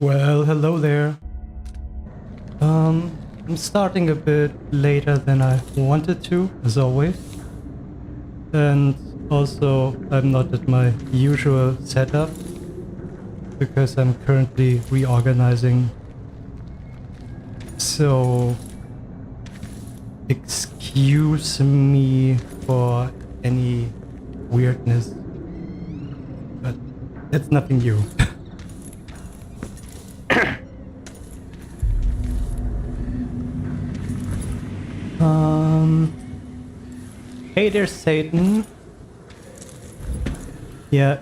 Well, hello there. I'm starting a bit later than I wanted to, as always. And also, I'm not at my usual setup because I'm currently reorganizing. So, excuse me for any weirdness, but that's nothing new. Hey there, Satan. Yeah,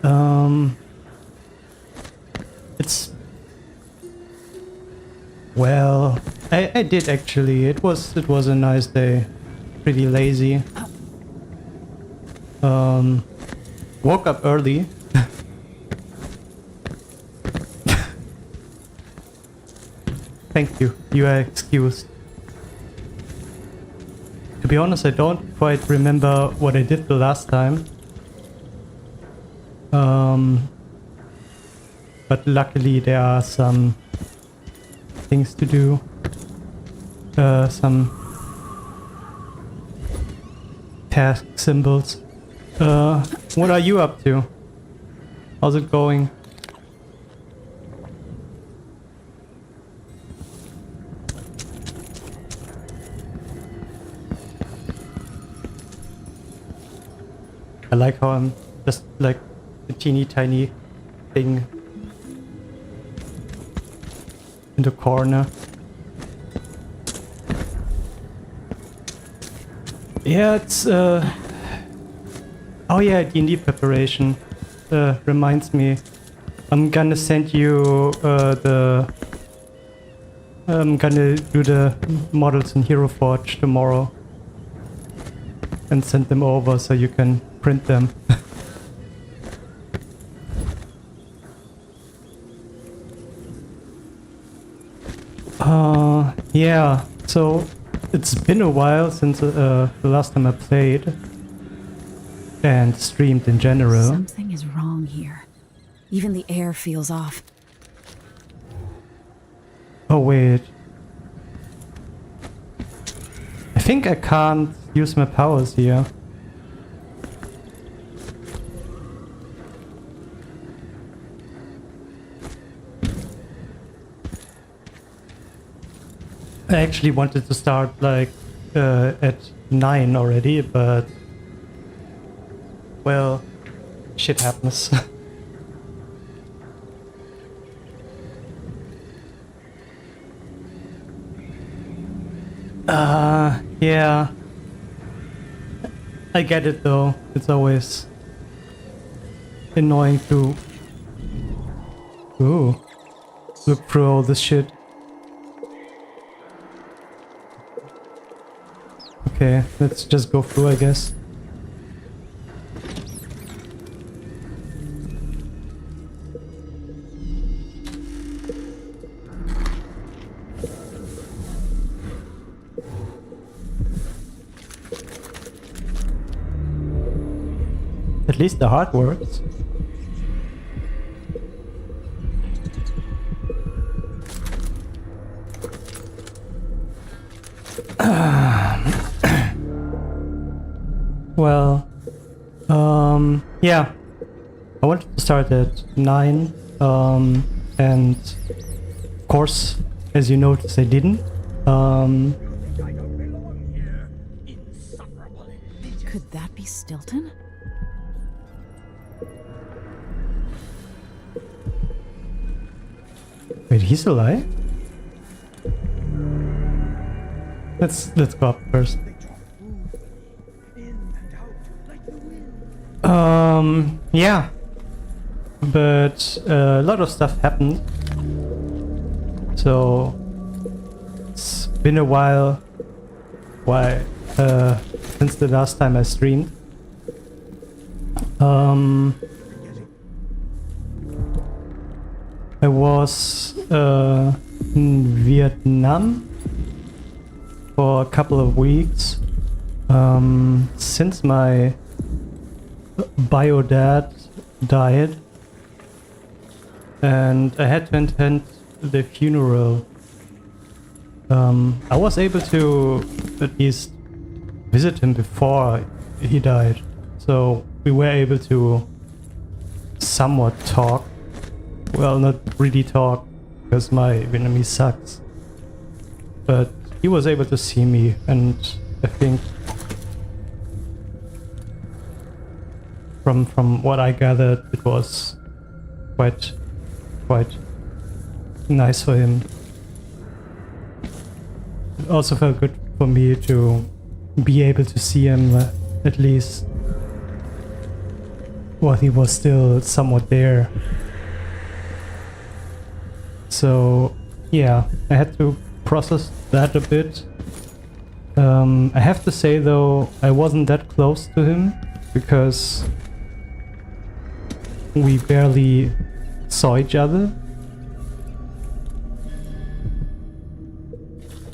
it's... Well, I did actually. It was a nice day. Pretty lazy. Woke up early. Thank you. You are excused. To be honest, I don't quite remember what I did the last time. But luckily there are some things to do. Some task symbols. What are you up to? How's it going? I like how I'm just like a teeny tiny thing in the corner. Yeah, it's oh yeah, D&D preparation. Reminds me, I'm gonna send you I'm gonna do the models in Hero Forge tomorrow and send them over so you can print them. Yeah, so it's been a while since the last time I played and streamed in general. Something is wrong here. Even the air feels off. Oh wait. I think I can't use my powers here. I actually wanted to start like at 9 already, but well, shit happens. Yeah. I get it though. It's always annoying to look through all this shit. Okay, let's just go through, I guess. At least the heart works. Well, yeah, I wanted to start at 9, and of course as you notice, I didn't. Could that be Stilton? Wait, he's alive? Let's go up first. Yeah. But a lot of stuff happened. So it's been a while since the last time I streamed. I was in Vietnam for a couple of weeks since my bio dad died, and I had to attend the funeral. I was able to at least visit him before he died, so we were able to somewhat talk. Well, not really talk, because my Vietnamese sucks. But he was able to see me, and I think from what I gathered, it was quite nice for him. It also felt good for me to be able to see him at least while he was still somewhat there. So yeah, I had to process that a bit. I have to say though, I wasn't that close to him because we barely saw each other.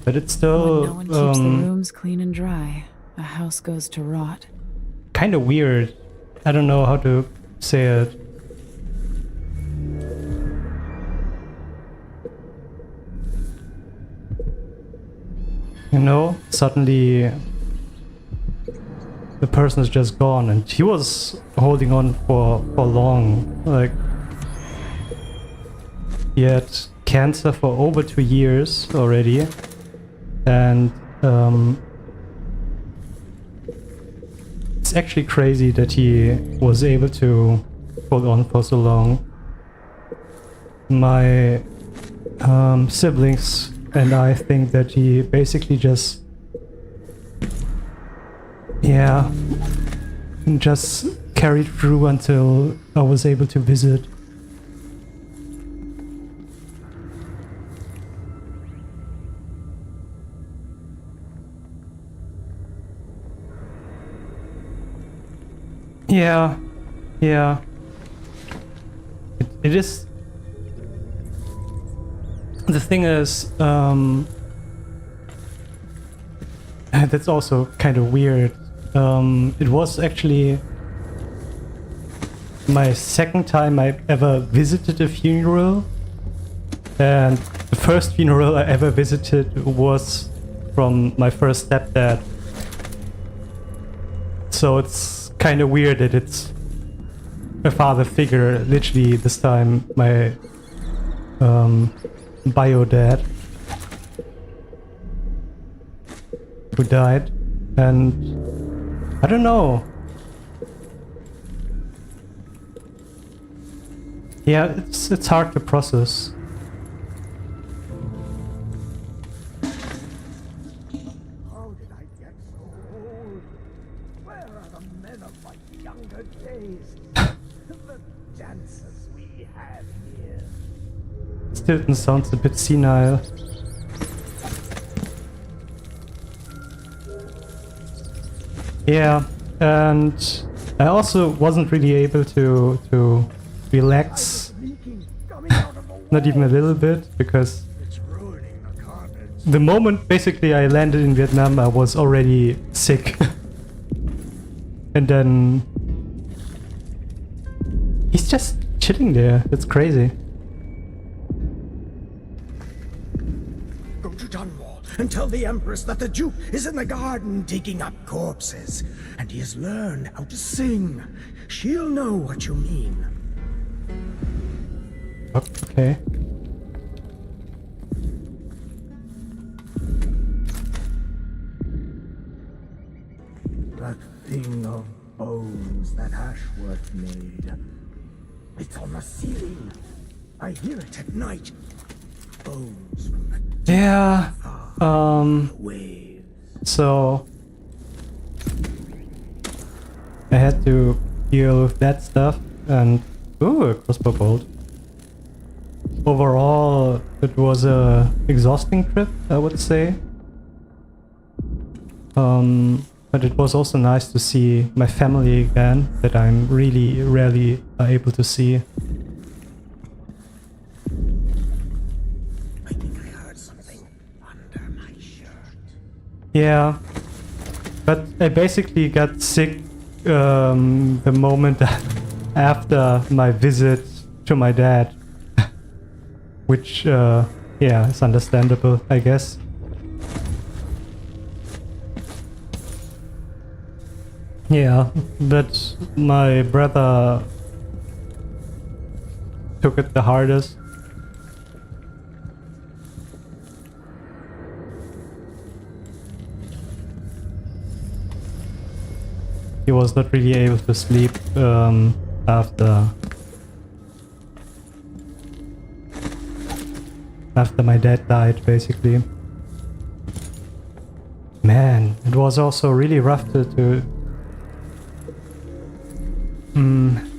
But it's still When no one keeps the rooms clean and dry, a house goes to rot. kind of weird. I don't know how to say it. You know, suddenly the person is just gone, and he was holding on for long. Like, he had cancer for over 2 years already, and it's actually crazy that he was able to hold on for so long. My siblings and I think that he basically just carried through until I was able to visit. Yeah. It is. The thing is, that's also kind of weird. It was actually my second time I ever visited a funeral, and the first funeral I ever visited was from my first stepdad. So it's kind of weird that it's a father figure, literally this time my bio dad, who died, and I don't know. Yeah, it's hard to process. How did I get so old? Where are the men of my younger days? The dances we had here. Stilton sounds a bit senile. Yeah, and I also wasn't really able to relax, Leaking, coming out of the not even a walls. little bit, because It's ruining the carpets. the moment basically I landed in Vietnam, I was already sick. And then he's just chilling there. It's crazy. Go to Dunwall and tell the Empress that the Duke is in the garden digging up corpses, and he has learned how to sing. She'll know what you mean. Okay. thing of bones that Ashworth made. It's on the ceiling. I hear it at night. Bones from the Yeah. waves. So I had to deal with that stuff, and ooh, a crossbow bolt. Overall, it was a exhausting trip, I would say. But it was also nice to see my family again, that I'm really rarely able to see. I think I heard something under my shirt. Yeah, but I basically got sick the moment after my visit to my dad, which yeah, is understandable, I guess. Yeah, but my brother took it the hardest. He was not really able to sleep after my dad died, basically. Man, it was also really rough to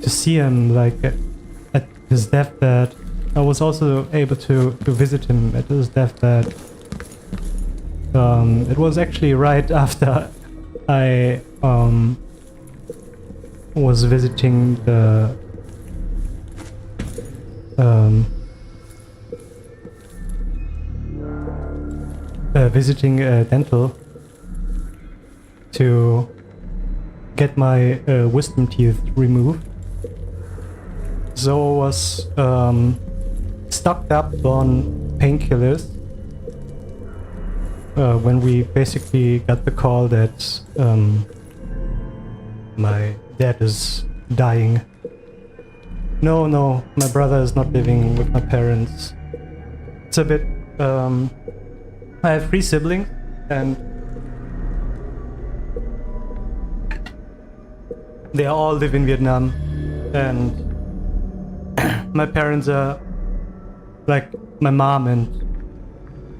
see him like at his deathbed. I was also able to visit him at his deathbed. It was actually right after I was visiting the visiting dental to get my wisdom teeth removed. So I was stocked up on painkillers when we basically got the call that my dad is dying. No, my brother is not living with my parents. It's a bit... I have 3 siblings, and they all live in Vietnam, and my parents are like my mom and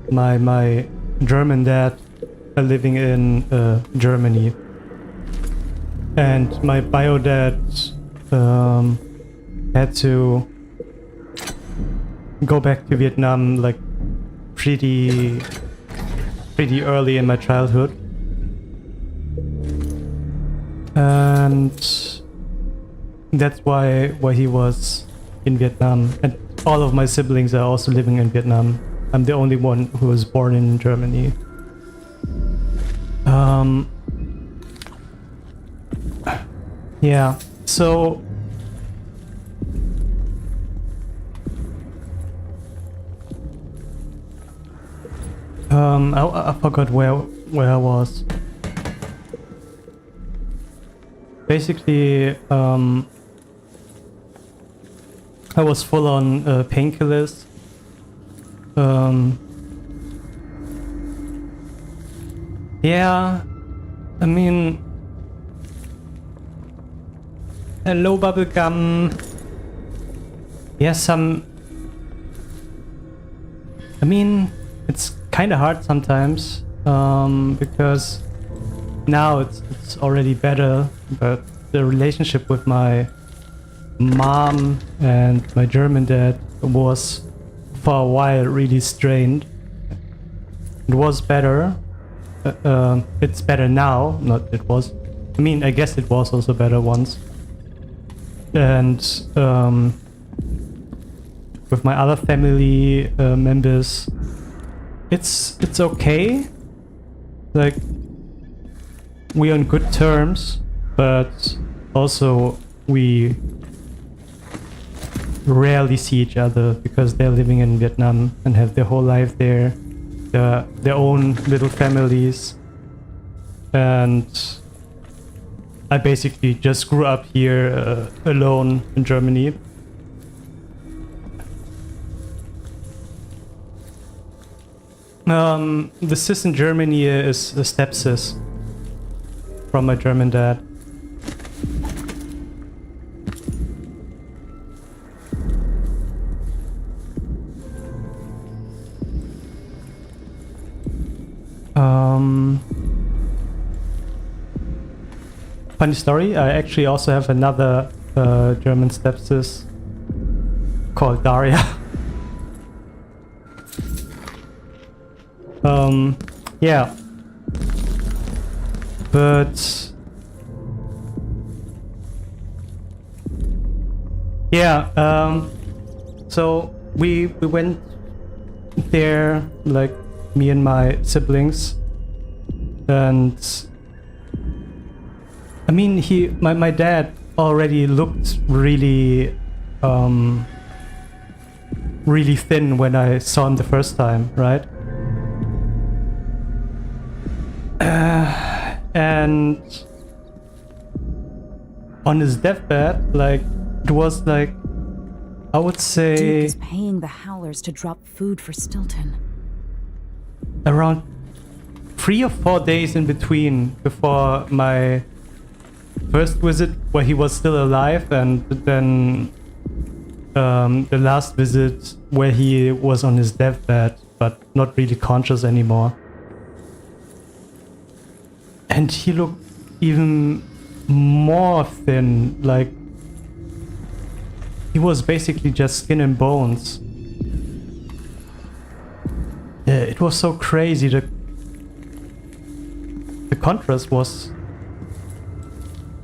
my German dad are living in Germany, and my bio dad had to go back to Vietnam like pretty early in my childhood. And that's why he was in Vietnam. And all of my siblings are also living in Vietnam. I'm the only one who was born in Germany. Yeah, so I forgot where I was. Basically, I was full on painkillers. Yeah, I mean, hello bubblegum. Yes, I mean, it's kind of hard sometimes because now it's already better, but the relationship with my mom and my German dad was for a while really strained. It was better. It's better now. Not it was. I mean, I guess it was also better once. And with my other family members, it's okay. Like, we're on good terms, but also we rarely see each other because they're living in Vietnam and have their whole life there, their own little families, and I basically just grew up here alone in Germany. The cis in Germany is a step cis. from my German dad. Funny story, I actually also have another German stepsis called Daria. Yeah. But yeah, so we went there, like me and my siblings, and I mean my dad already looked really really thin when I saw him the first time, right? And on his deathbed, like, it was like, I would Duke say is paying the Howlers to drop food for Stilton. around 3 or 4 days in between, before my first visit where he was still alive, and then the last visit where he was on his deathbed but not really conscious anymore. And he looked even more thin, like he was basically just skin and bones. Yeah, it was so crazy. The contrast was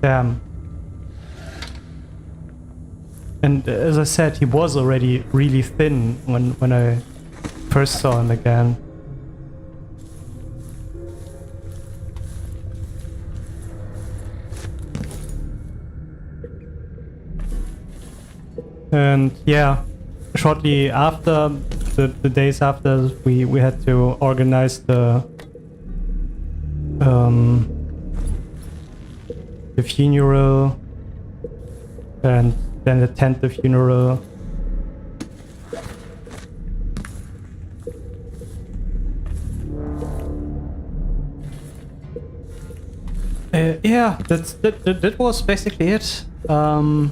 damn. And as I said, he was already really thin when I first saw him again. And yeah, shortly after, the days after, we had to organize the funeral, and then attend the funeral. Yeah, that was basically it. And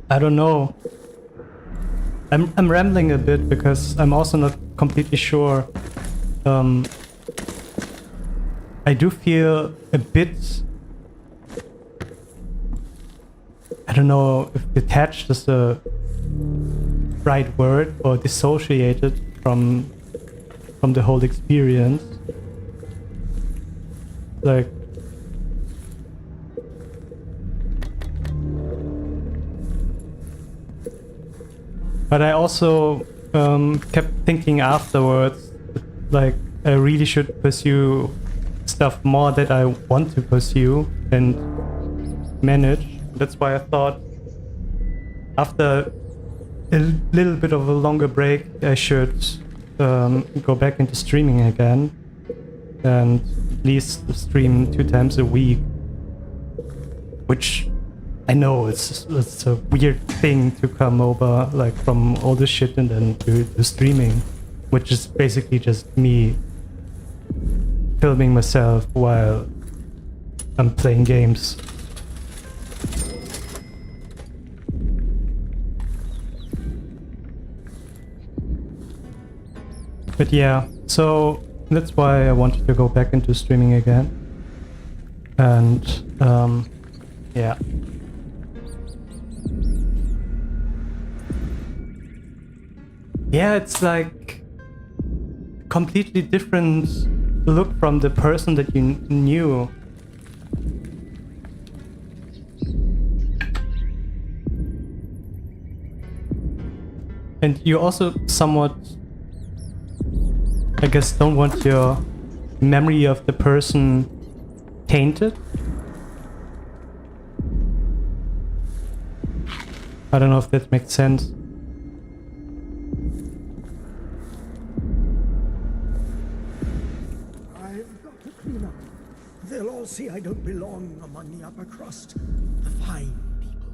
I don't know. I'm rambling a bit because I'm also not completely sure. I do feel a bit, I don't know if detached is the right word, or dissociated from the whole experience. Like, but I also kept thinking afterwards, like, I really should pursue stuff more that I want to pursue and manage. That's why I thought after a little bit of a longer break, I should go back into streaming again, and at least stream 2 times a week. Which I know it's a weird thing to come over, like, from all this shit and then to streaming, which is basically just me filming myself while I'm playing games. But yeah, so that's why I wanted to go back into streaming again. And yeah. Yeah, it's like completely different look from the person that you knew. And you also somewhat, I guess, don't want your memory of the person tainted. I don't know if that makes sense. I've got to clean up. They'll all see I don't belong among the upper crust, the fine people.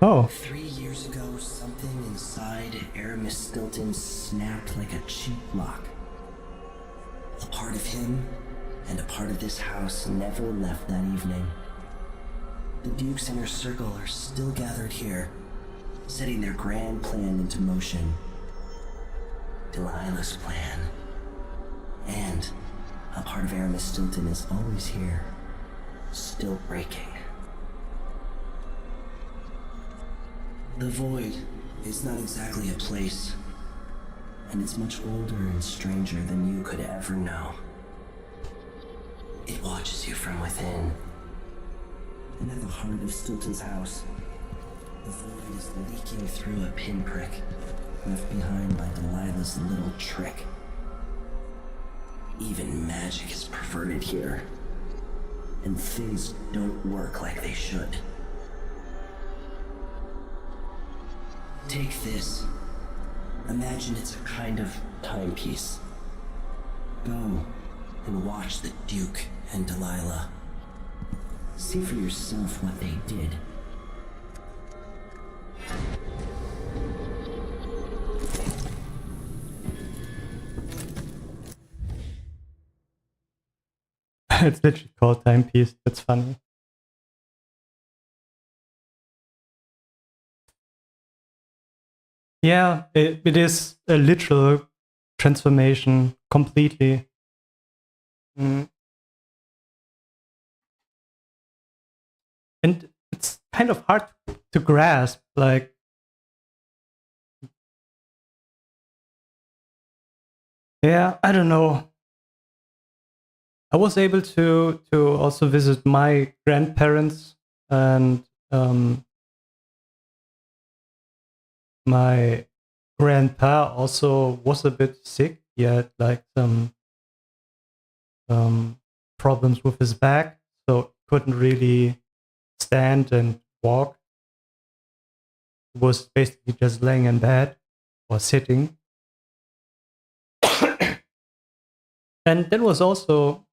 Oh. 3 years Stilton snapped like a cheap lock. A part of him and a part of this house never left that evening. The Duke's inner circle are still gathered here, setting their grand plan into motion. Delilah's plan. And a part of Aramis Stilton is always here, still breaking. The Void is not exactly a place, and it's much older and stranger than you could ever know. It watches you from within. And at the heart of Stilton's house, the Void is leaking through a pinprick left behind by Delilah's little trick. Even magic is perverted here, and things don't work like they should. Take this. Imagine it's a kind of timepiece. Go and watch the Duke and Delilah. See for yourself what they did. It's literally called Timepiece. That's funny. Yeah, it is a literal transformation completely. And it's kind of hard to grasp, like, yeah, I don't know. I was able to also visit my grandparents, and my grandpa also was a bit sick. He had like some problems with his back, so couldn't really stand and walk. He was basically just laying in bed or sitting. And that was also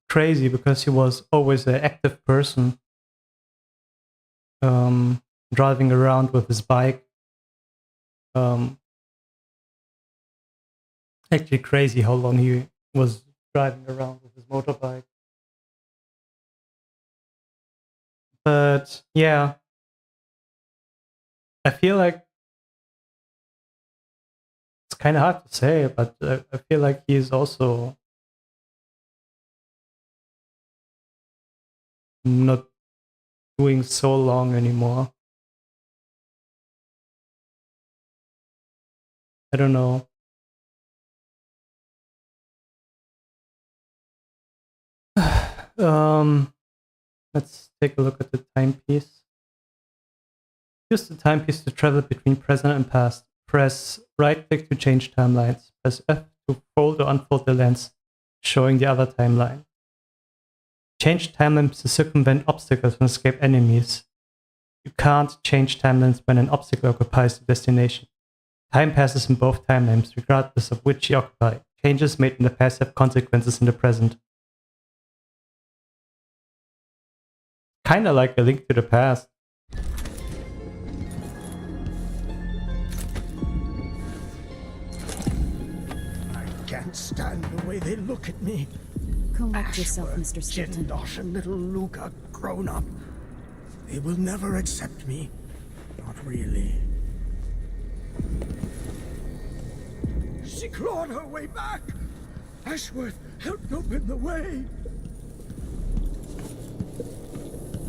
crazy because he was always an active person, driving around with his bike. Actually crazy how long he was driving around with his motorbike. But yeah, I feel like it's kind of hard to say, but I feel like he's also not doing so long anymore. I don't know. Let's take a look at the timepiece. Use the timepiece to travel between present and past. Press right click to change timelines. Press F to fold or unfold the lens, showing the other timeline. Change timelines to circumvent obstacles and escape enemies. You can't change timelines when an obstacle occupies the destination. Time passes in both timelines, regardless of which you occupy. Changes made in the past have consequences in the present. Kinda like A Link to the Past. I can't stand the way they look at me. Collect yourself, Ashworth, Mr. Stilton. Jindosh, and little Luca grown up. They will never accept me. Not really. She clawed her way back. Ashworth, help open the way.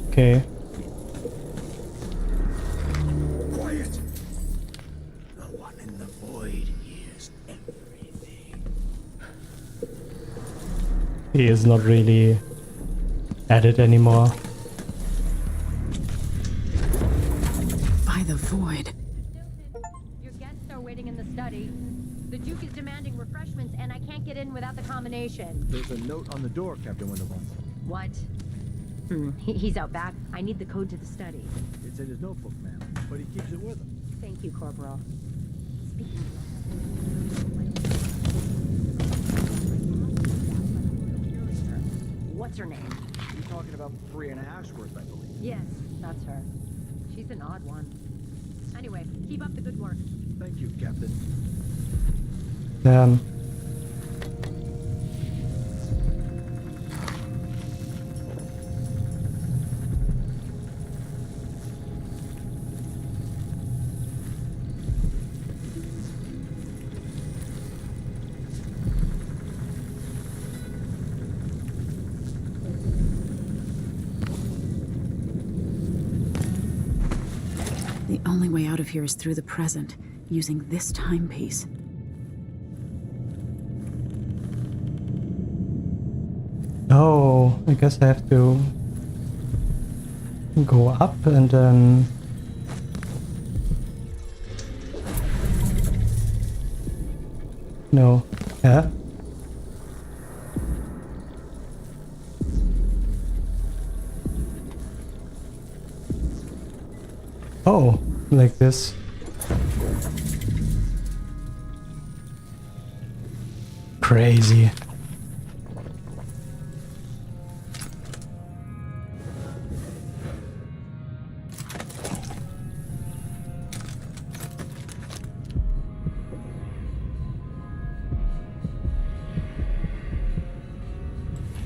Okay. Quiet. The one in the void hears everything. He is not really at it anymore. By the void. Your guests are waiting in the study. The Duke is demanding refreshments, and I can't get in without the combination. There's a note on the door, Captain Winterbourne. What? He's out back. I need the code to the study. It's in his notebook, ma'am, but he keeps it with him. Thank you, Corporal. Speaking of... What's her name? You're talking about Brianna Ashworth, I believe. Yes, that's her. She's an odd one. Anyway, keep up the good work. Thank you, Captain. Damn. The only way out of here is through the present, using this timepiece. Oh, I guess I have to go up and then... No. Yeah? Oh, like this. Crazy.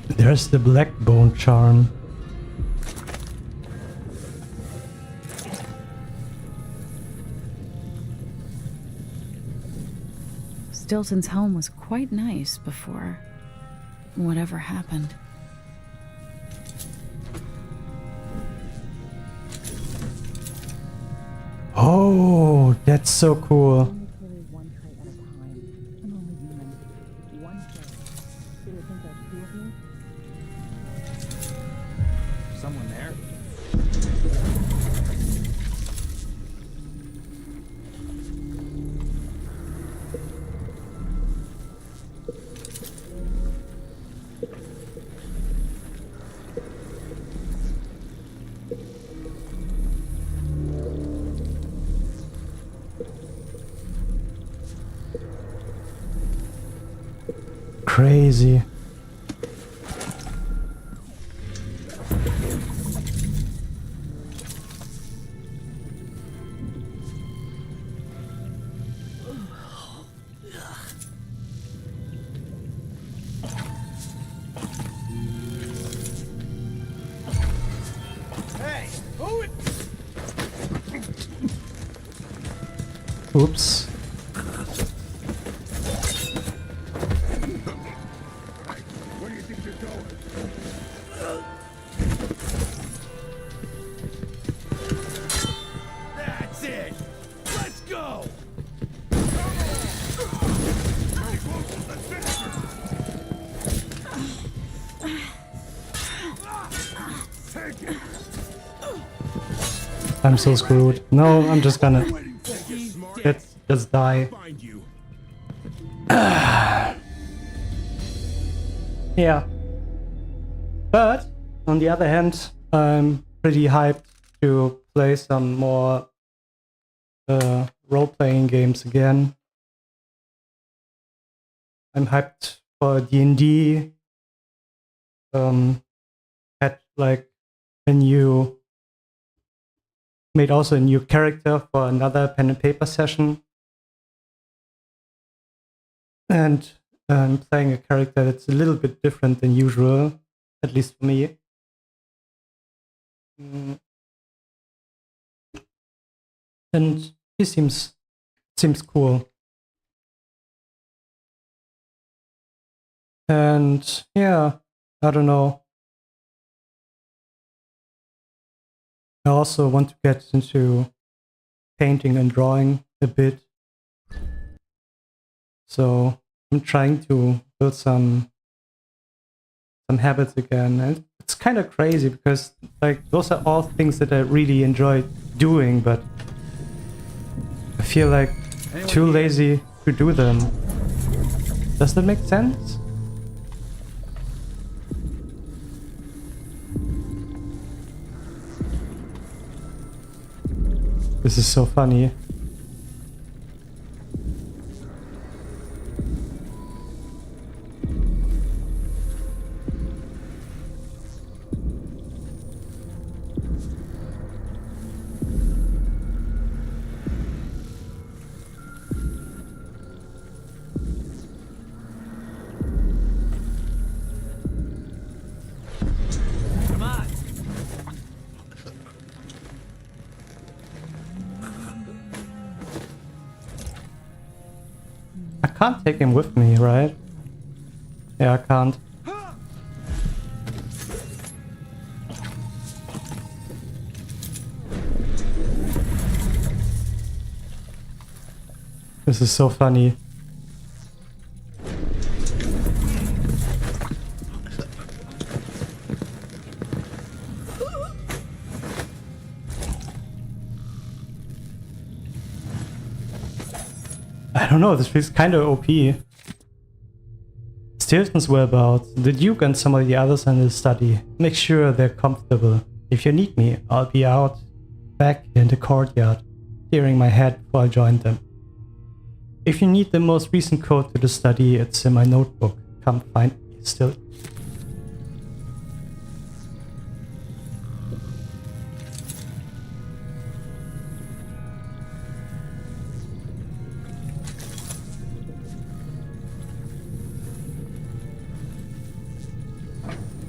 There's the black bone charm. Stilton's home was quite nice before whatever happened. Oh, that's so cool. Someone there? Crazy. Oops. Where do you think you're going? That's it! Let's go! I'm so screwed. No, I'm just gonna... Let's just die. Find you. Yeah. But, on the other hand, I'm pretty hyped to play some more role-playing games again. I'm hyped for D&D. Had like a new... Made also a new character for another pen and paper session. And I'm playing a character that's a little bit different than usual, at least for me. And he seems cool. And yeah, I don't know. I also want to get into painting and drawing a bit. So I'm trying to build some habits again. And it's kind of crazy because like those are all things that I really enjoy doing, but I feel like too lazy to do them. Does that make sense? This is so funny. I can't take him with me, right? Yeah, I can't. This is so funny. I don't know, this feels kind of OP. Stilton's whereabouts. The Duke and some of the others in the study. Make sure they're comfortable. If you need me, I'll be out back in the courtyard, clearing my head before I join them. If you need the most recent code to the study, it's in my notebook. Come find me still.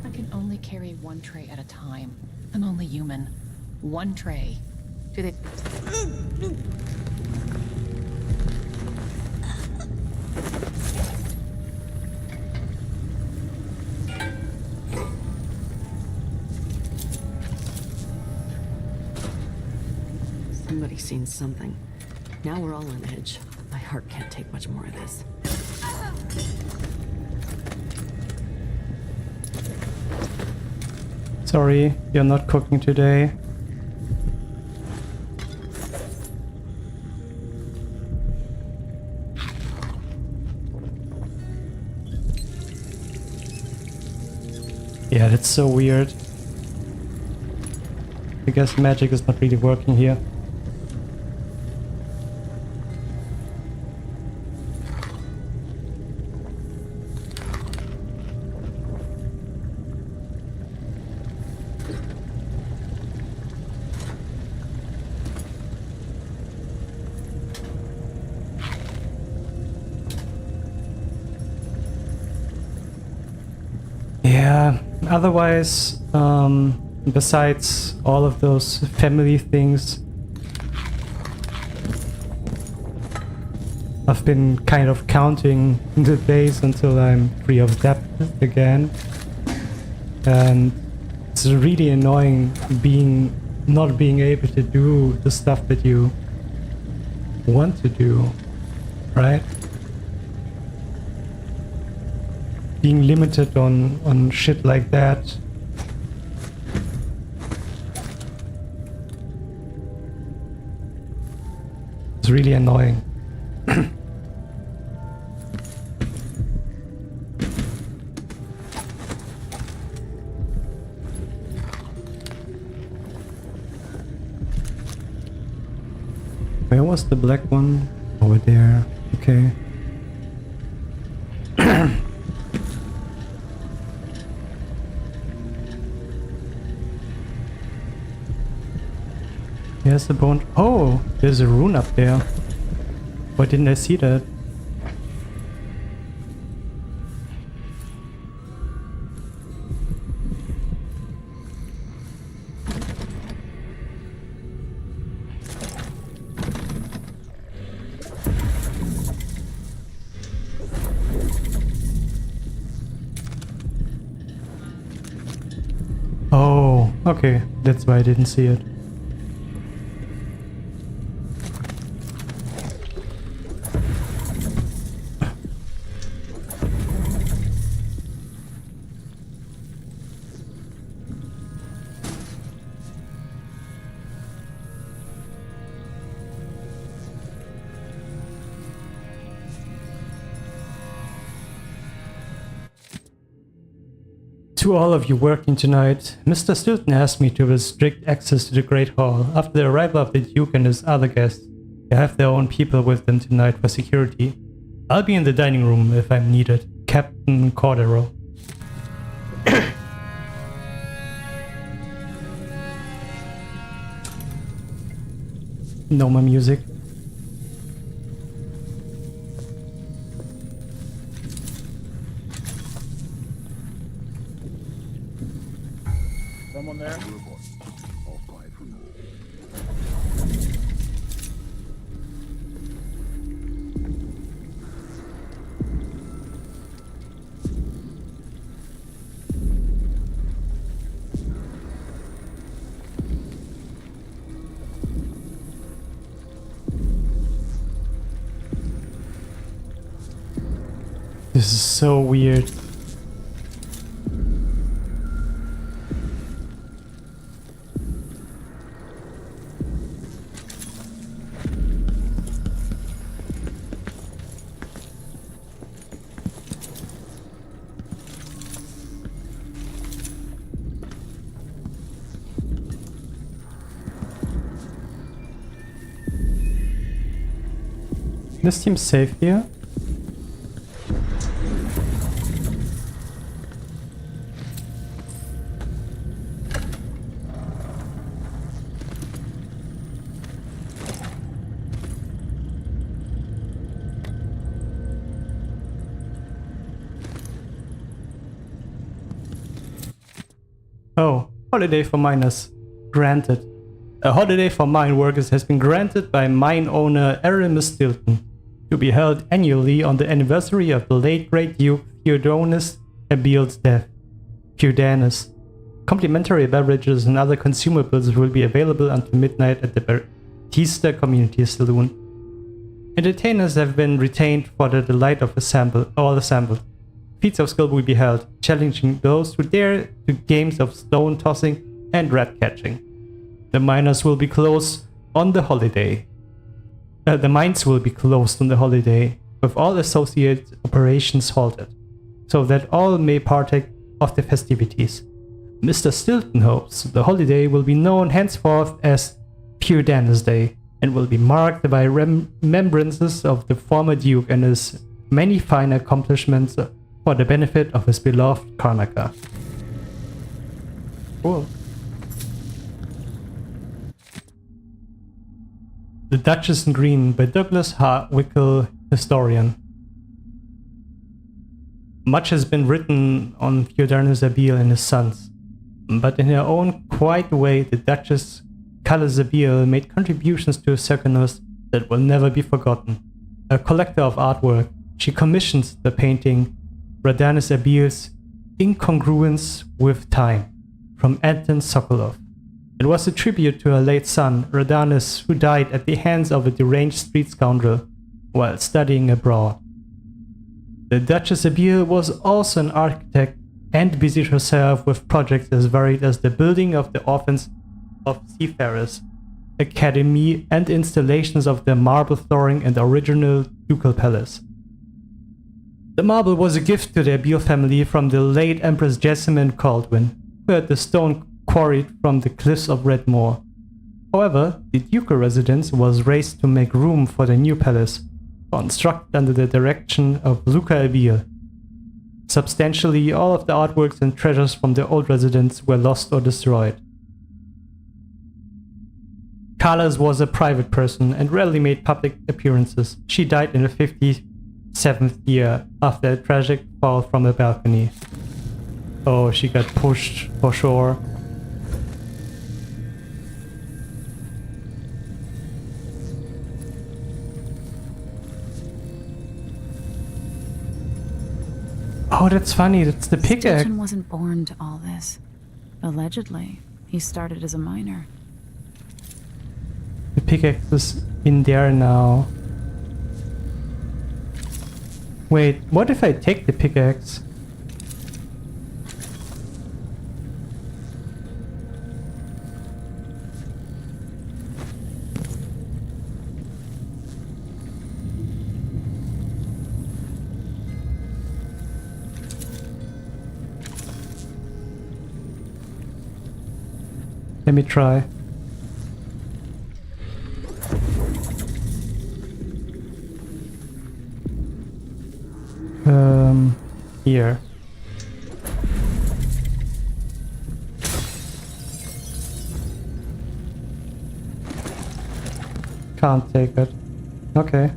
I can only carry one tray at a time. I'm only human. One tray. Do they... Somebody's seen something. Now we're all on edge. My heart can't take much more of this. Sorry, you're not cooking today. Yeah, that's so weird. I guess magic is not really working here. Yeah, otherwise, besides all of those family things, I've been kind of counting the days until I'm free of debt again. And it's really annoying not being able to do the stuff that you want to do, right? Being limited on shit like that. It's really annoying. Where was the black one? Over there. Okay. Here's the bone. Oh, there's a rune up there. Why didn't I see that? Oh, okay. That's why I didn't see it. To all of you working tonight, Mr. Stilton asked me to restrict access to the Great Hall. After the arrival of the Duke and his other guests, they have their own people with them tonight for security. I'll be in the dining room if I'm needed. Captain Cordero. No more music. Someone there? This is so weird. This seems safe here. Oh, holiday for miners. Granted. A holiday for mine workers has been granted by mine owner Aramis Stilton, to be held annually on the anniversary of the late great Duke Theodonis Abiel's death. Theodanis. Complimentary beverages and other consumables will be available until midnight at the Batista Community Saloon. Entertainers have been retained for the delight of all assembled. Feats of skill will be held, challenging those who dare to games of stone tossing and rat catching. The miners will be closed on the holiday. The mines will be closed on the holiday, with all associated operations halted, so that all may partake of the festivities. Mr. Stilton hopes the holiday will be known henceforth as Theodanis Day, and will be marked by remembrances of the former Duke and his many fine accomplishments for the benefit of his beloved Karnaca. Cool. The Duchess in Green by Douglas Wickle, historian. Much has been written on Theodanis Abiel and his sons, but in her own quiet way, the Duchess Callas Abiel made contributions to Serkonos that will never be forgotten. A collector of artwork, she commissioned the painting Radanis Abiel's Incongruence with Time from Anton Sokolov. It was a tribute to her late son, Radanis, who died at the hands of a deranged street scoundrel while studying abroad. The Duchess Abiel was also an architect and busied herself with projects as varied as the building of the Orphans of Seafarers Academy and installations of the marble flooring and original ducal palace. The marble was a gift to the Abiel family from the late Empress Jessamine Caldwin, who had the stone quarried from the cliffs of Redmoor. However, the ducal residence was razed to make room for the new palace, constructed under the direction of Luca Abiel. Substantially, all of the artworks and treasures from the old residence were lost or destroyed. Callas was a private person and rarely made public appearances. She died in the 57th year after a tragic fall from a balcony. Oh, she got pushed for sure. Oh, that's funny. That's the pickaxe. Stilton wasn't born to all this. Allegedly, he started as a miner. The pickaxe is in there now. Wait, what if I take the pickaxe? Let me try. Here. Can't take it. Okay.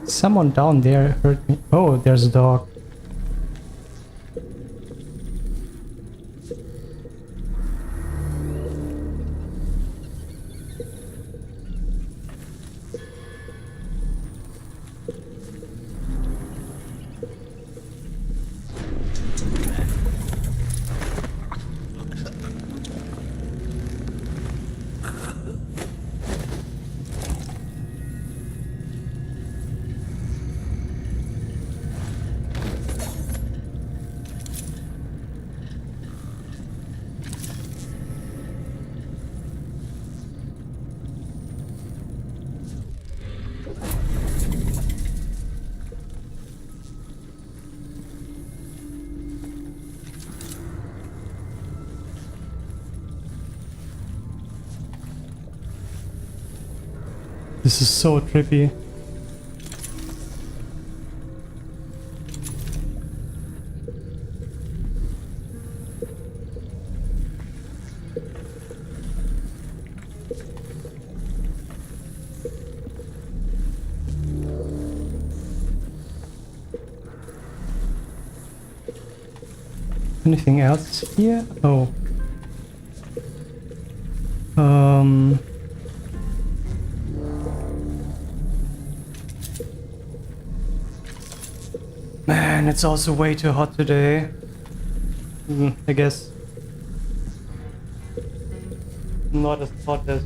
Someone down there hurt me. Oh, there's a dog. This is so trippy. Anything else here? Oh. Man, it's also way too hot today. I guess not as hot as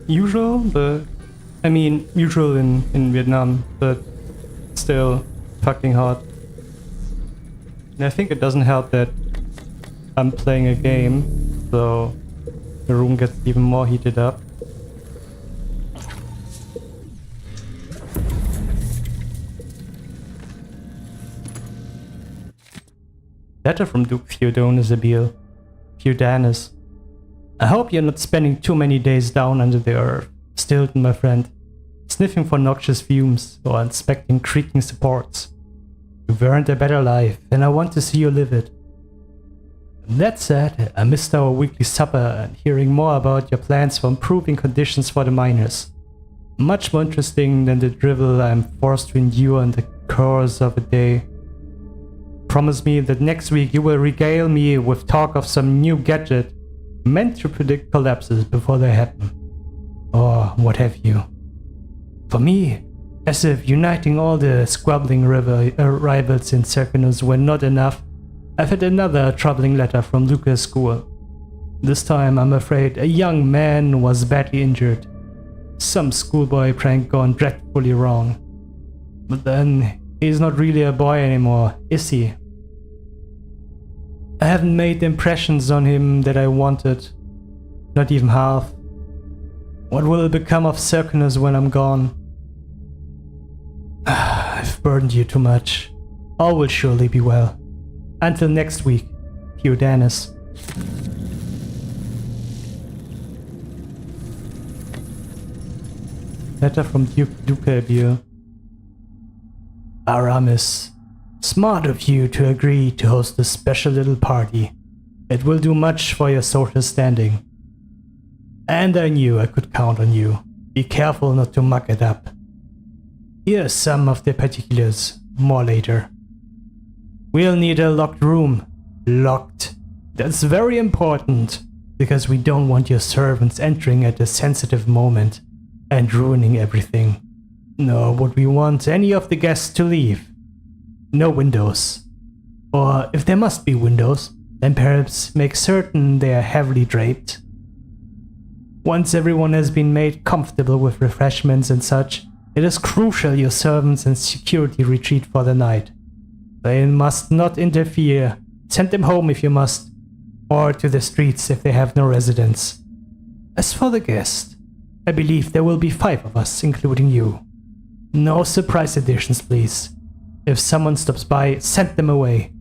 usual, but I mean usual in Vietnam, but still fucking hot. And I think it doesn't help that I'm playing a game, so the room gets even more heated up. Letter from Duke Theodonis Abil. Theodanis. I hope you're not spending too many days down under the earth, Stilton, my friend, sniffing for noxious fumes or inspecting creaking supports. You've earned a better life, and I want to see you live it. That said, I missed our weekly supper and hearing more about your plans for improving conditions for the miners. Much more interesting than the drivel I'm forced to endure in the course of a day. Promise me that next week you will regale me with talk of some new gadget meant to predict collapses before they happen. Or what have you. For me, as if uniting all the squabbling rivals in Serkinus were not enough, I've had another troubling letter from Lucas' school. This time, I'm afraid, a young man was badly injured. Some schoolboy prank gone dreadfully wrong. But then, he's not really a boy anymore, is he? I haven't made the impressions on him that I wanted. Not even half. What will become of Serkinus when I'm gone? I've burdened you too much. All will surely be well. Until next week, Theodanis. Letter from Duke Abil. Aramis. Smart of you to agree to host a special little party. It will do much for your social standing. And I knew I could count on you. Be careful not to muck it up. Here are some of the particulars, more later. We'll need a locked room. Locked. That's very important, because we don't want your servants entering at a sensitive moment and ruining everything. Nor would we want any of the guests to leave. No windows. Or if there must be windows, then perhaps make certain they are heavily draped. Once everyone has been made comfortable with refreshments and such, it is crucial your servants and security retreat for the night. They must not interfere. Send them home if you must, or to the streets if they have no residence. As for the guest, I believe there will be 5 of us, including you. No surprise additions, please. If someone stops by, send them away.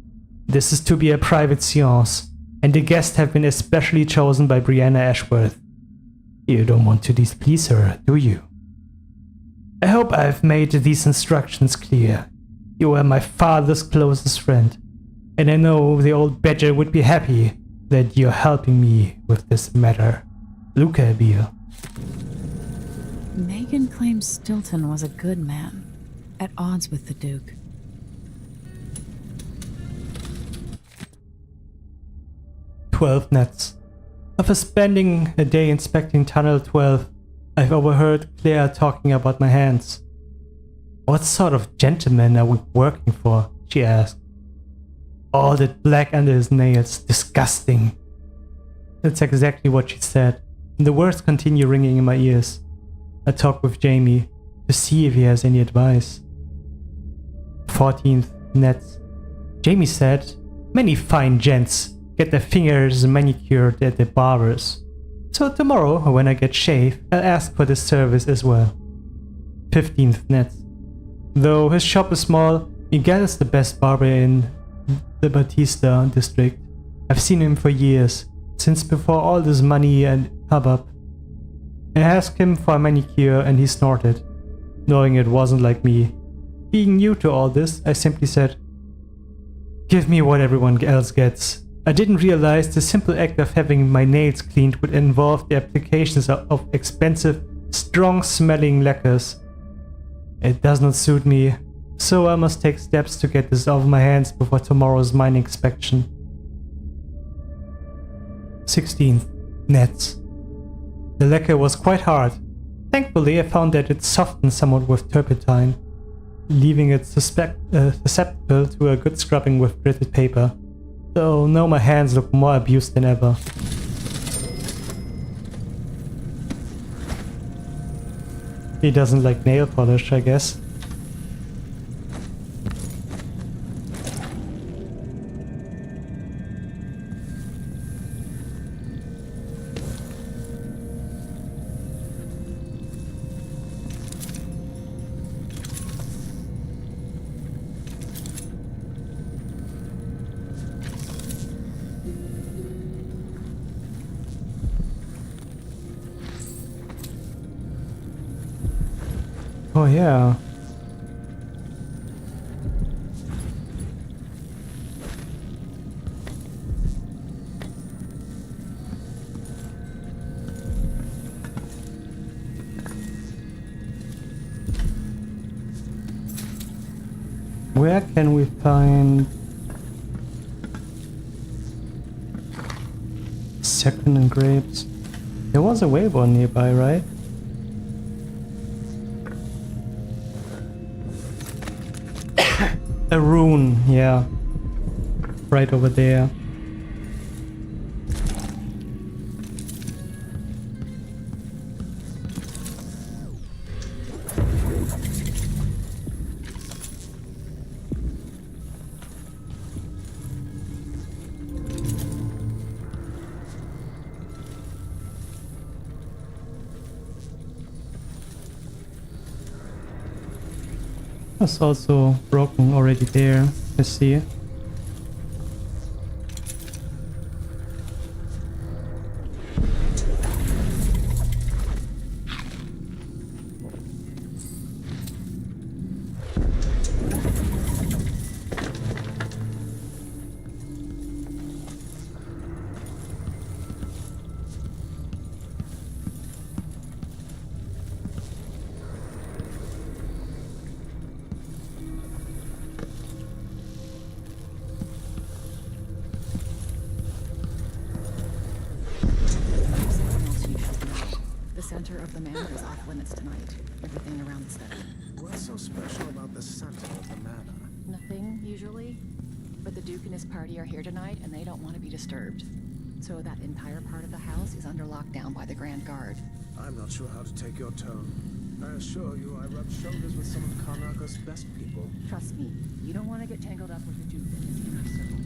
This is to be a private séance, and the guests have been especially chosen by Brianna Ashworth. You don't want to displease her, do you? I hope I've made these instructions clear. You are my father's closest friend, and I know the old badger would be happy that you're helping me with this matter. Luca Abil. Megan claims Stilton was a good man, at odds with the Duke. "12 nets. After spending a day inspecting Tunnel 12, I've overheard Claire talking about my hands. What sort of gentleman are we working for? She asked. All that black under his nails, disgusting. That's exactly what she said, and the words continue ringing in my ears. I talk with Jamie to see if he has any advice. 14th nets. Jamie said, many fine gents get their fingers manicured at the barbers. So tomorrow, when I get shaved, I'll ask for this service as well. 15th net. Though his shop is small, Miguel is the best barber in the Batista district. I've seen him for years, since before all this money and hubbub. I asked him for a manicure and he snorted, knowing it wasn't like me. Being new to all this, I simply said, "Give me what everyone else gets." I didn't realize the simple act of having my nails cleaned would involve the applications of expensive, strong-smelling lacquers. It does not suit me, so I must take steps to get this off my hands before tomorrow's mine inspection. 16th. Nets. The lacquer was quite hard. Thankfully, I found that it softened somewhat with turpentine, leaving it susceptible to a good scrubbing with gritted paper. Though now my hands look more abused than ever. He doesn't like nail polish, I guess. Oh yeah. Where can we find second and grapes? There was a waypoint nearby, right? A rune, yeah. Right over there. It's also broken already there, I see. The center of the manor is off limits tonight. Everything around the study. What's so special about the center of the manor? Nothing, usually. But the Duke and his party are here tonight, and they don't want to be disturbed. So that entire part of the house is under lockdown by the Grand Guard. I'm not sure how to take your tone. I assure you, I rubbed shoulders with some of Karnaka's best people. Trust me, you don't want to get tangled up with the Duke and his inner circle.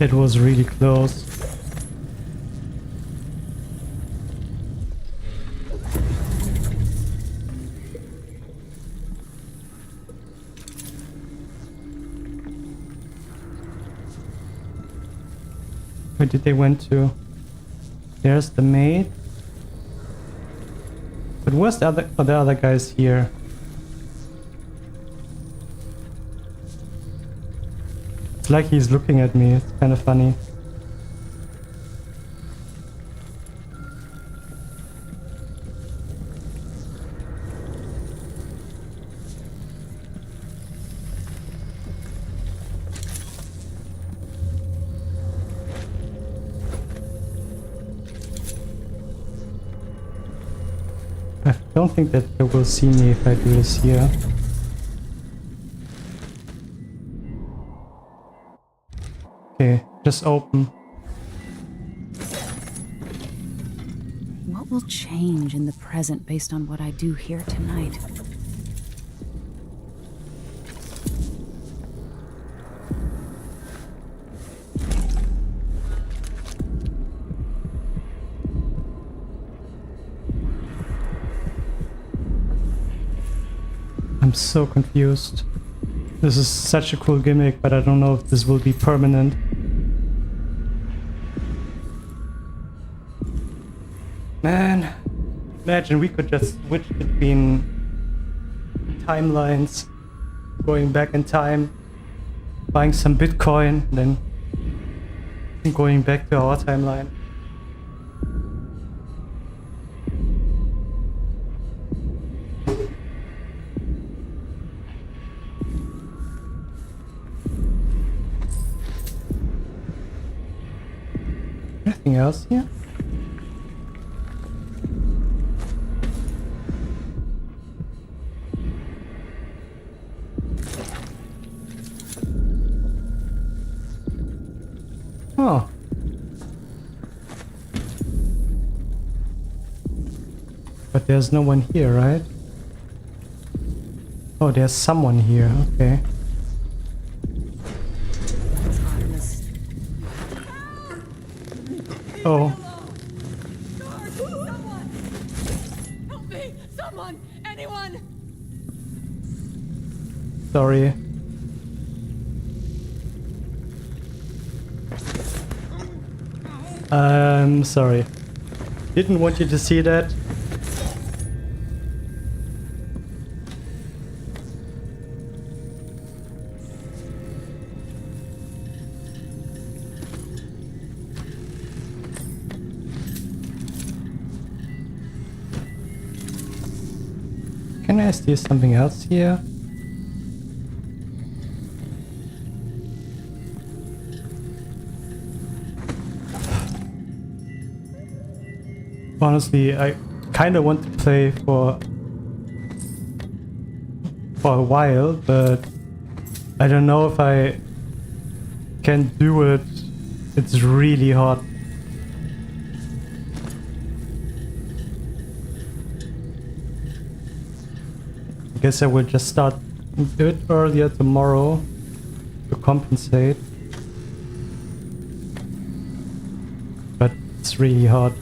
It was really close. Where did they went to? There's the maid. But where's the other guys here? It's like he's looking at me. It's kind of funny. I don't think that they will see me if I do this here. Okay, just open. What will change in the present based on what I do here tonight? I'm so confused. This is such a cool gimmick, but I don't know if this will be permanent. Man, imagine we could just switch between timelines, going back in time, buying some Bitcoin, then going back to our timeline. Anything else here? Oh. But there's no one here, right? Oh, there's someone here. Okay. Artemis. Oh. Someone! Help me! Someone! Anyone! Sorry. I'm sorry. Didn't want you to see that. Can I steal something else here? Honestly, I kind of want to play for a while, but I don't know if I can do it. It's really hard. I guess I will just start a bit earlier tomorrow to compensate. But it's really hard.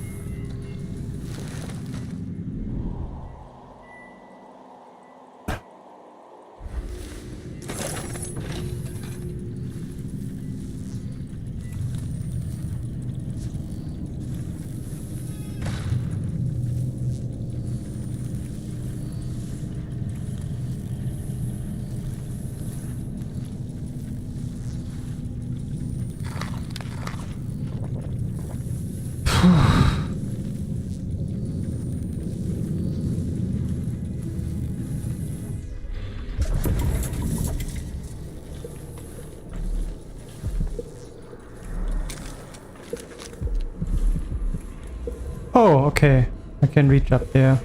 Oh, okay. I can reach up there.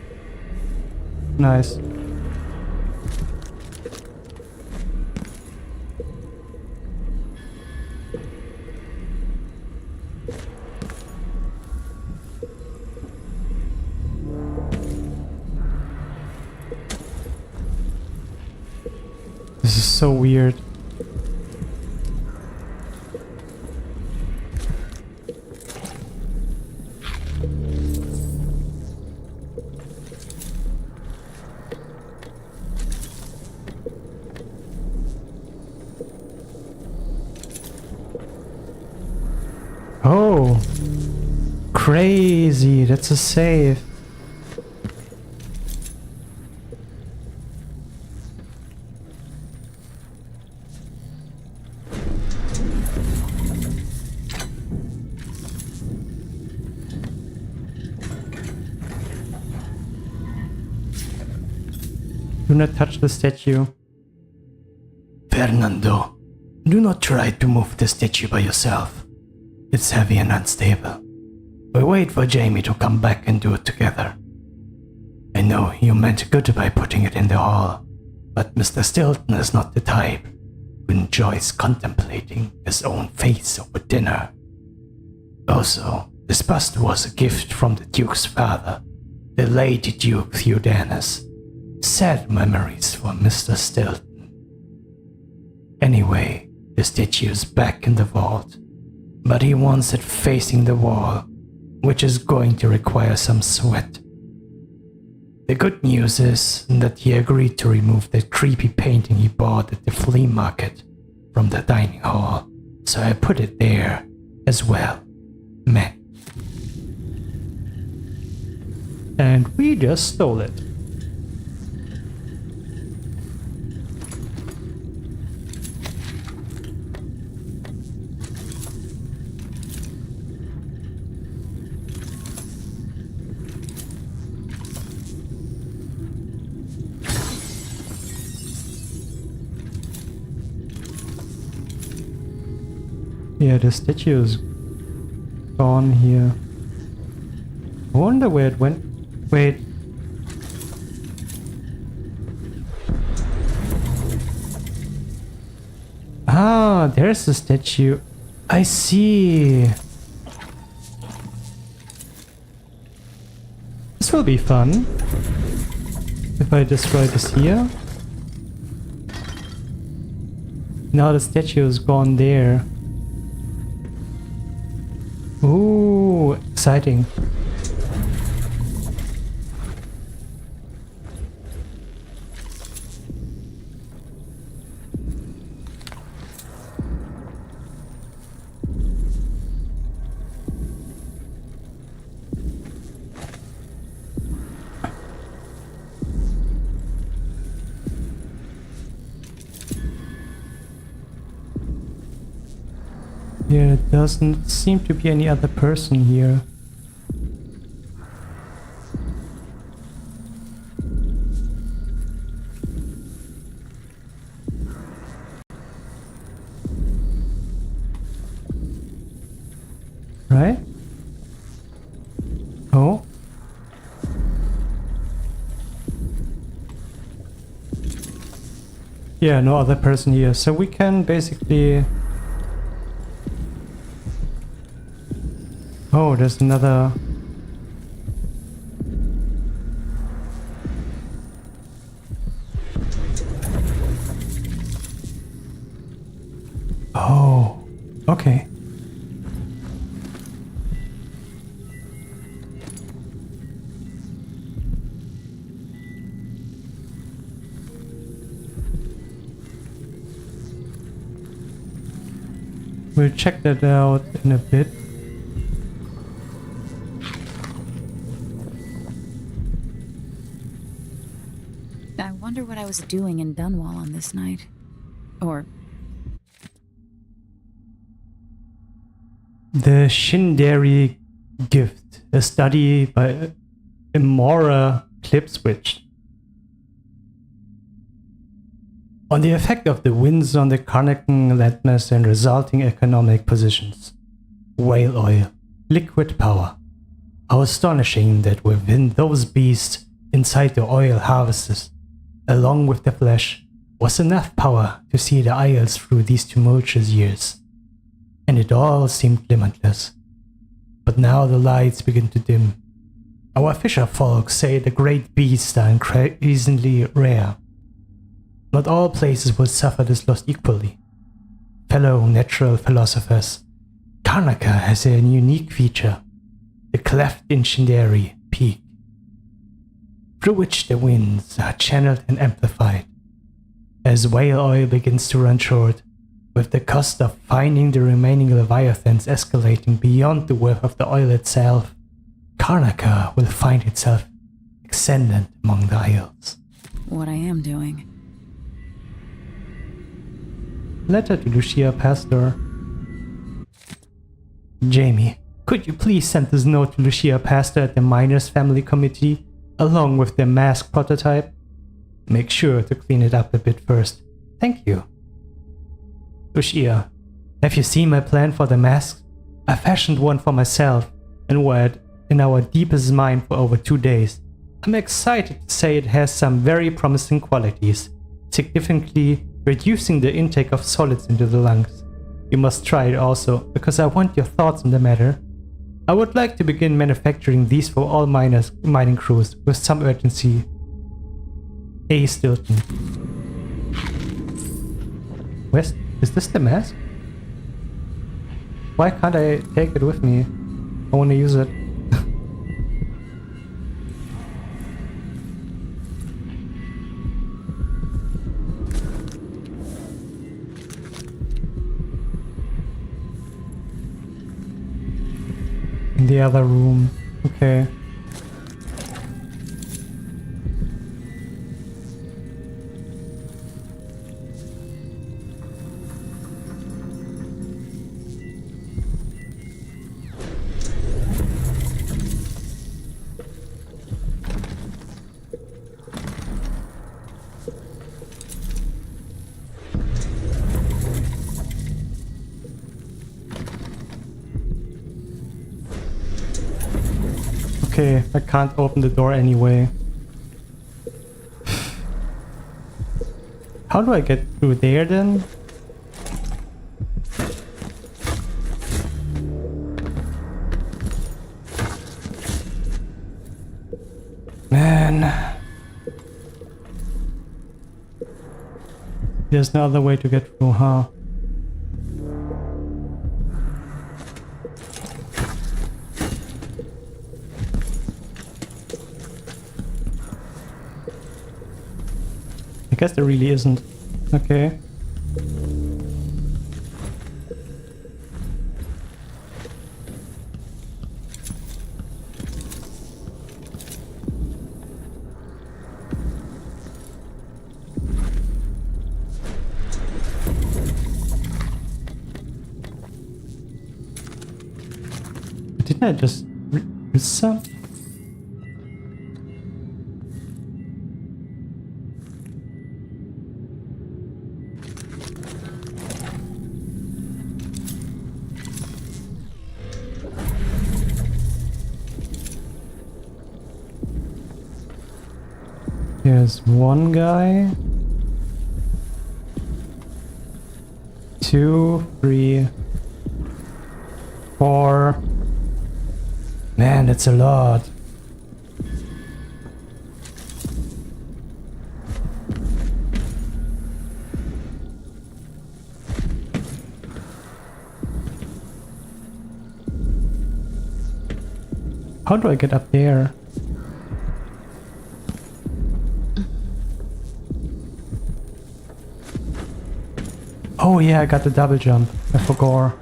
Nice. This is so weird. Oh, crazy. That's a save. Do not touch the statue. Fernando, do not try to move the statue by yourself. It's heavy and unstable. We'll wait for Jamie to come back and do it together. I know you meant good by putting it in the hall, but Mr. Stilton is not the type who enjoys contemplating his own face over dinner. Also, this bust was a gift from the Duke's father, the late Duke Theodanis. Sad memories for Mr. Stilton. Anyway, the statue is back in the vault, but he wants it facing the wall, which is going to require some sweat. The good news is that he agreed to remove that creepy painting he bought at the flea market from the dining hall, so I put it there as well. Meh. And we just stole it. Yeah, the statue is gone here. I wonder where it went. Wait. Ah, there's the statue. I see. This will be fun. If I destroy this here. Now the statue is gone there. Ooh, exciting. There doesn't seem to be any other person here. Right? Oh. Yeah, no other person here. So we can basically... Oh, there's another... Oh, okay. We'll check that out in a bit. I wonder what I was doing in Dunwall on this night. Or... The Shindari Gift, a study by Imora Clipswitch. On the effect of the winds on the Carnacan landmass and resulting economic positions. Whale oil, liquid power. How astonishing that within those beasts inside the oil harvests, along with the flesh, was enough power to see the Isles through these tumultuous years. And it all seemed limitless. But now the lights begin to dim. Our fisher folk say the great beasts are increasingly rare. Not all places will suffer this loss equally. Fellow natural philosophers, Karnaca has a unique feature, the cleft in Shindari peak, through which the winds are channeled and amplified. As whale oil begins to run short, with the cost of finding the remaining leviathans escalating beyond the worth of the oil itself, Karnaca will find itself extended among the isles. what I am doing. Letter to Lucia Pastor. Jamie, could you please send this note to Lucia Pastor at the Miners Family Committee, along with the mask prototype? Make sure to clean it up a bit first. Thank you. Lucia, have you seen my plan for the mask? I fashioned one for myself and wore it in our deepest mind for over 2 days. I'm excited to say it has some very promising qualities, significantly reducing the intake of solids into the lungs. You must try it also, because I want your thoughts on the matter. I would like to begin manufacturing these for all mining crews with some urgency. A. Stilton. West, is this the mask? Why can't I take it with me? I want to use it. In the other room. Okay. Okay, I can't open the door anyway. How do I get through there then? Man. There's no other way to get through, huh? I guess there really isn't. Okay. Didn't I just miss some? There's one guy. 2, 3, 4. Man, that's a lot. How do I get up there? Oh yeah, I got the double jump. I forgot.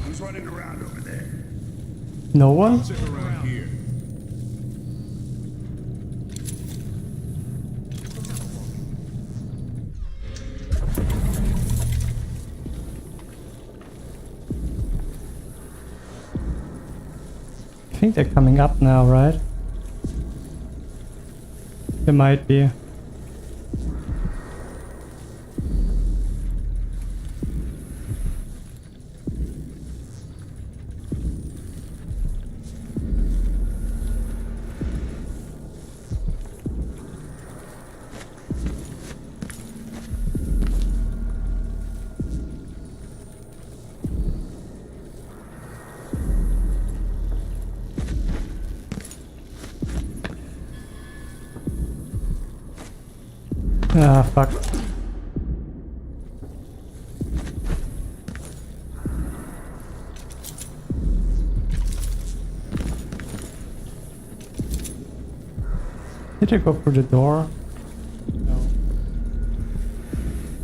Who's running around over there? No one? Sit around here. I think they're coming up now, right? They might be. Ah, fuck. Did I go through the door? No.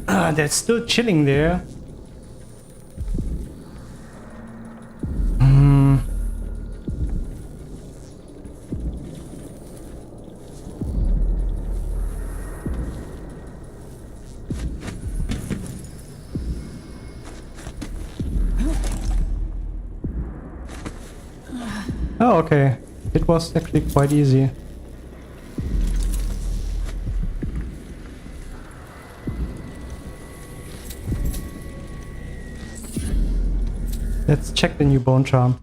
Ah, they're still chilling there. Oh, okay. It was actually quite easy. Let's check the new bone charm.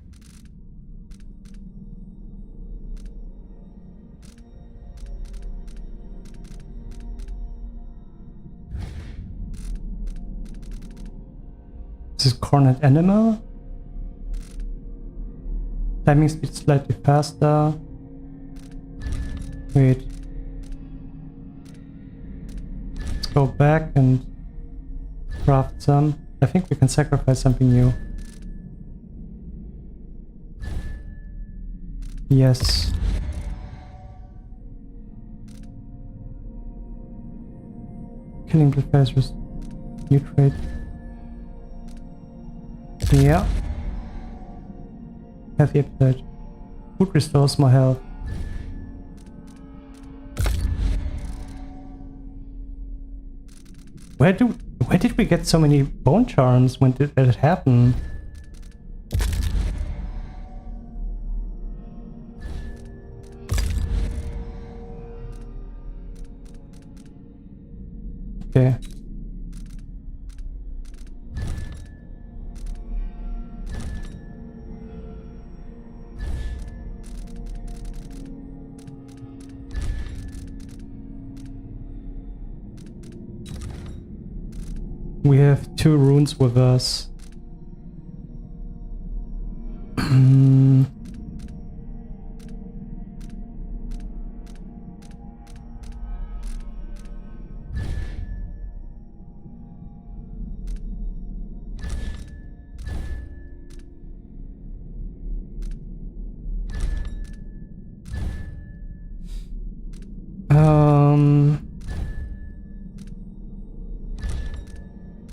This is cornered animal. Timing speed slightly faster. Wait. Let's go back and craft some. I think we can sacrifice something new. Yes. Killing the phasers. New trait. Yeah. Heavy appetite. Food restores more health. Where did we get so many bone charms? When did that happen? Okay. We have 2 runes with us.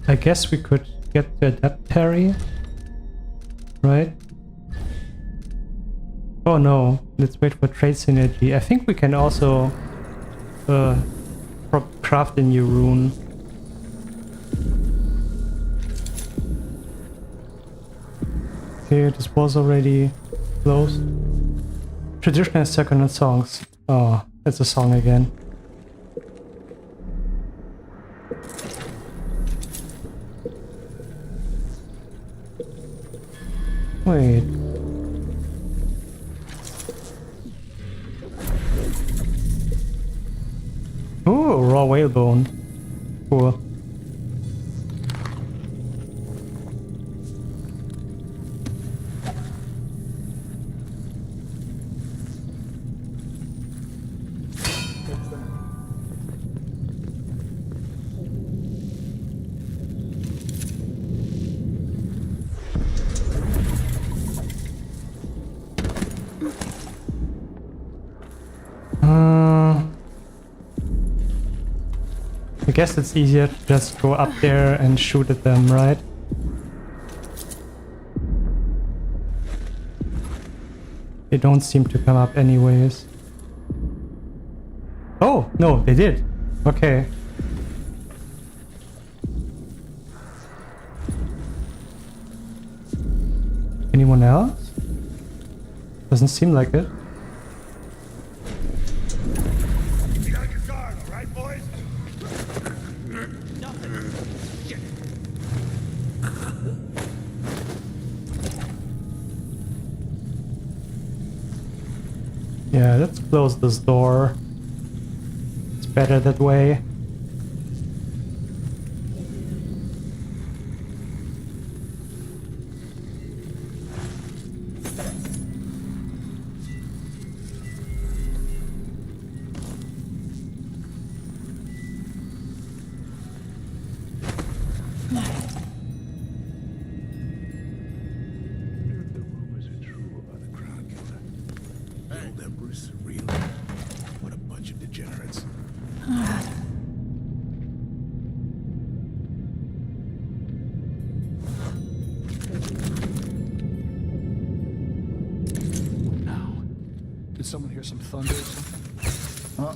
I guess we could get the Adept Parry, right? Oh no, let's wait for trade synergy. I think we can also craft a new rune. Okay, this was already closed. Traditional second songs. Oh, that's a song again. Wait. Ooh, raw whalebone. Cool. I guess it's easier to just go up there and shoot at them, right? They don't seem to come up anyways. Oh, no, they did. Okay. Anyone else? Doesn't seem like it. Be on your guard, all right, boys? Yeah, let's close this door. It's better that way. The rumors are true about the Crown Killer. The old Empress, real. What a bunch of degenerates. Now, did someone hear some thunder or something? Huh?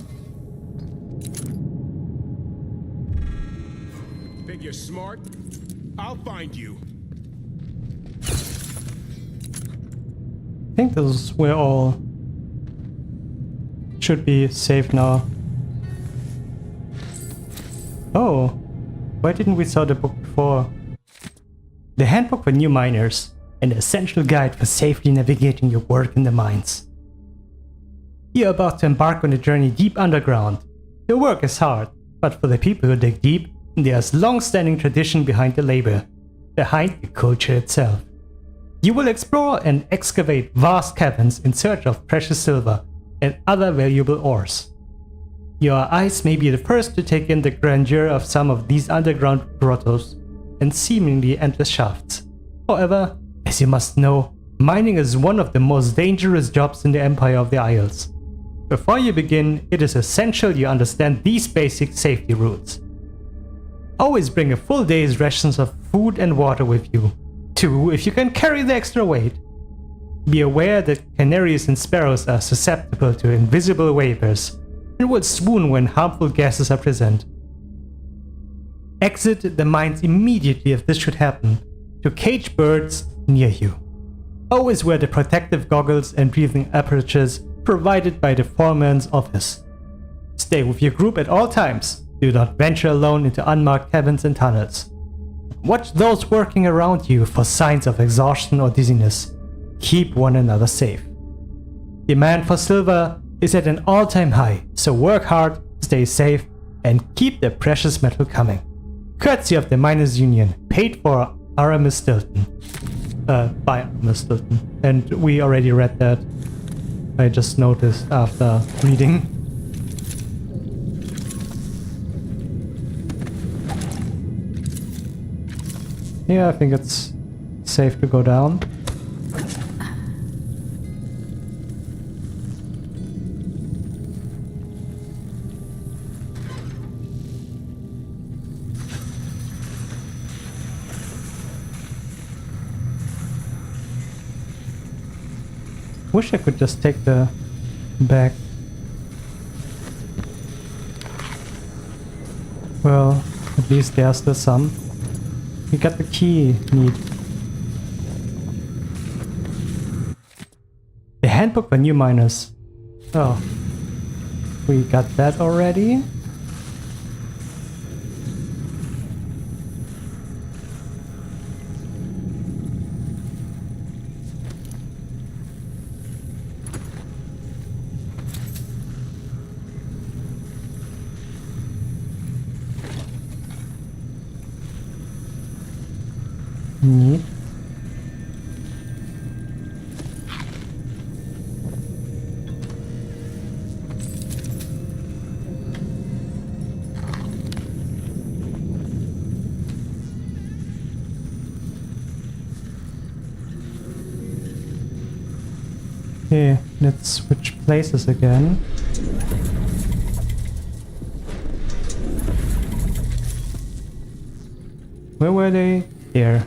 Think you're smart? I'll find you. I think this is where all should be safe now. Oh, why didn't we saw the book before? The Handbook for New Miners, an essential guide for safely navigating your work in the mines. You're about to embark on a journey deep underground. Your work is hard, but for the people who dig deep, there's long-standing tradition behind the labor, behind the culture itself. You will explore and excavate vast caverns in search of precious silver and other valuable ores. Your eyes may be the first to take in the grandeur of some of these underground grottos and seemingly endless shafts. However, as you must know, mining is one of the most dangerous jobs in the Empire of the Isles. Before you begin, it is essential you understand these basic safety rules. Always bring a full day's rations of food and water with you. 2, if you can carry the extra weight. Be aware that canaries and sparrows are susceptible to invisible vapors and will swoon when harmful gases are present. Exit the mines immediately if this should happen, to cage birds near you. Always wear the protective goggles and breathing apparatus provided by the foreman's office. Stay with your group at all times. Do not venture alone into unmarked cabins and tunnels. Watch those working around you for signs of exhaustion or dizziness. Keep one another safe. Demand for silver is at an all-time high, so work hard, stay safe, and keep the precious metal coming. Courtesy of the Miners Union, paid for Aramis Stilton. By Aramis Stilton. And we already read that. I just noticed after reading. Yeah, I think it's safe to go down. Wish I could just take the bag. Well, at least there's still some. We got the key need. The handbook for new miners. Oh. We got that already. Neat. Okay, let's switch places again. Where were they? Here.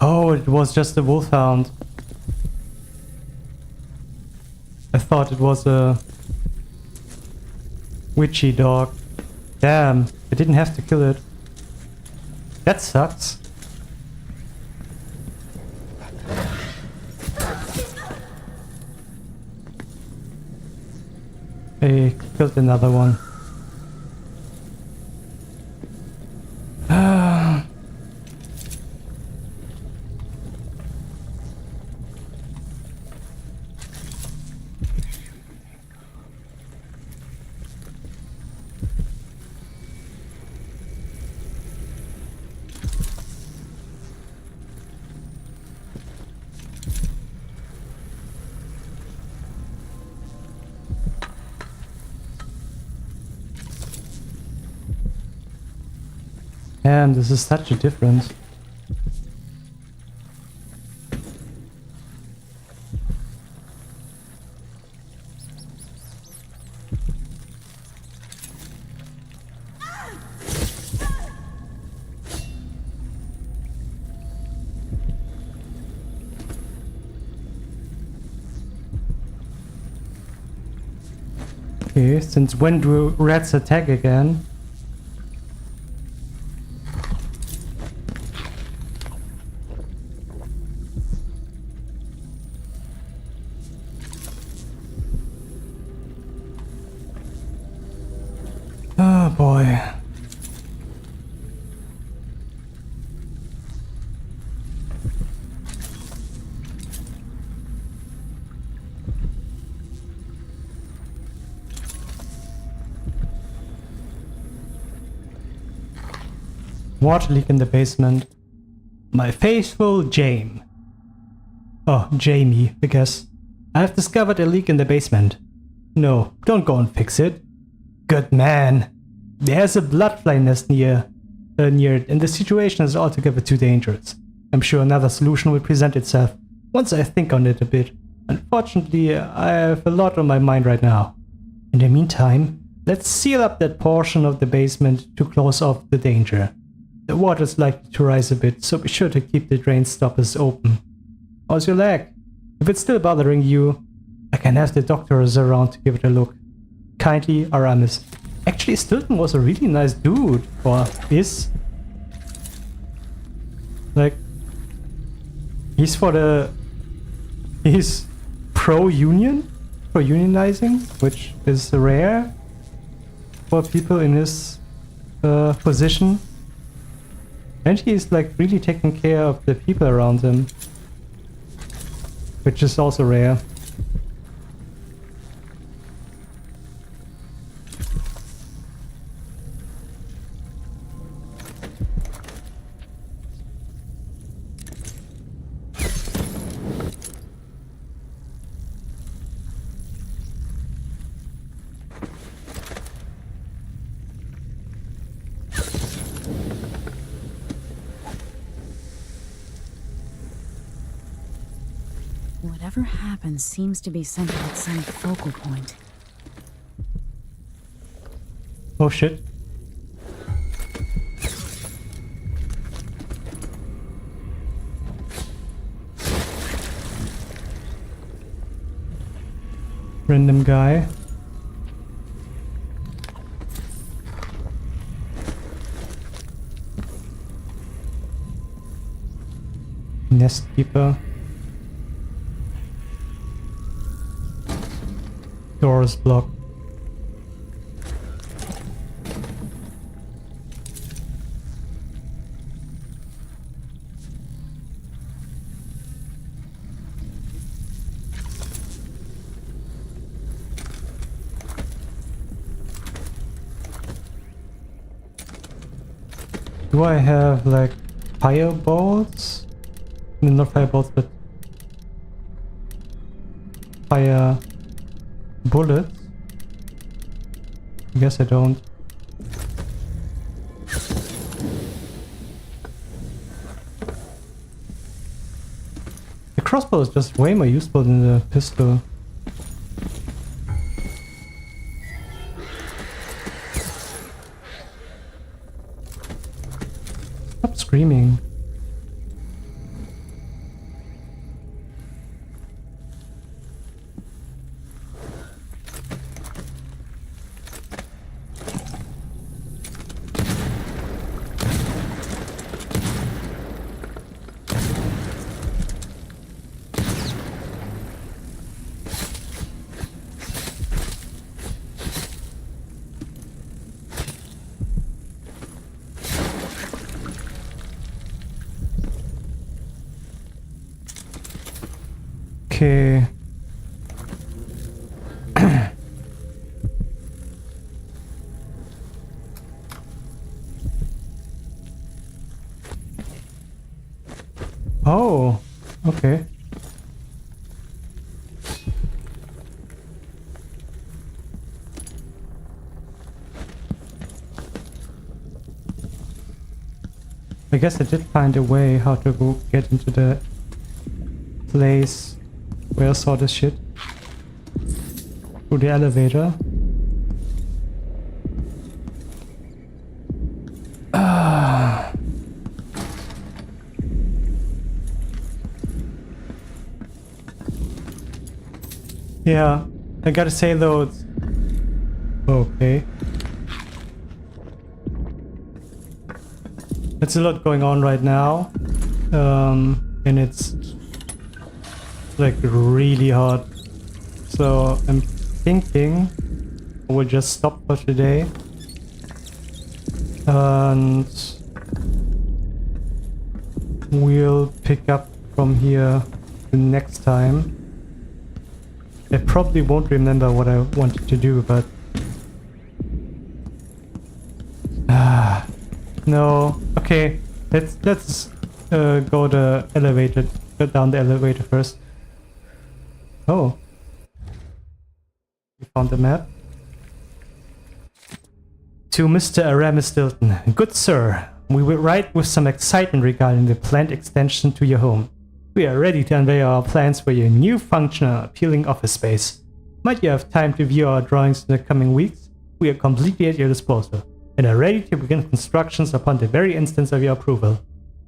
Oh, it was just a wolfhound. I thought it was a witchy dog. Damn, I didn't have to kill it. That sucks. I killed another one. Damn, this is such a difference. Okay, since when do rats attack again? boy. Water leak in the basement. My faithful Jamie. Oh, Jamie, I guess. I have discovered a leak in the basement. No, don't go and fix it. Good man. There's a bloodfly nest near it, and the situation is altogether too dangerous. I'm sure another solution will present itself once I think on it a bit. Unfortunately, I have a lot on my mind right now. In the meantime, let's seal up that portion of the basement to close off the danger. The water's likely to rise a bit, so be sure to keep the drain stoppers open. How's your leg? If it's still bothering you, I can have the doctors around to give it a look. Kindly, Aramis. Actually, Stilton was a really nice dude, or is. Like, he's pro-union? Pro-unionizing, which is rare for people in his position. And he's like really taking care of the people around him, which is also rare. Whatever happens seems to be centered at some focal point. Oh shit. Random guy. Nest keeper. Doors blocked. Do I have like fireballs? No, not fireballs, but fire bullets? I guess I don't. The crossbow is just way more useful than the pistol. Stop screaming. Okay. Oh, okay. I guess I did find a way how to go get into the place where I saw this shit. Through the elevator. Yeah, I gotta say though, it's okay. It's a lot going on right now, and it's like really hot. So I'm thinking I will just stop for today And we'll pick up from here the next time. I probably won't remember what I wanted to do, but no. Okay, let's go the elevator, go down the elevator first. Oh, we found the map. To Mr. Aramis Stilton. Good sir, we will write with some excitement regarding the planned extension to your home. We are ready to unveil our plans for your new functional, appealing office space. Might you have time to view our drawings in the coming weeks? We are completely at your disposal, and are ready to begin constructions upon the very instant of your approval.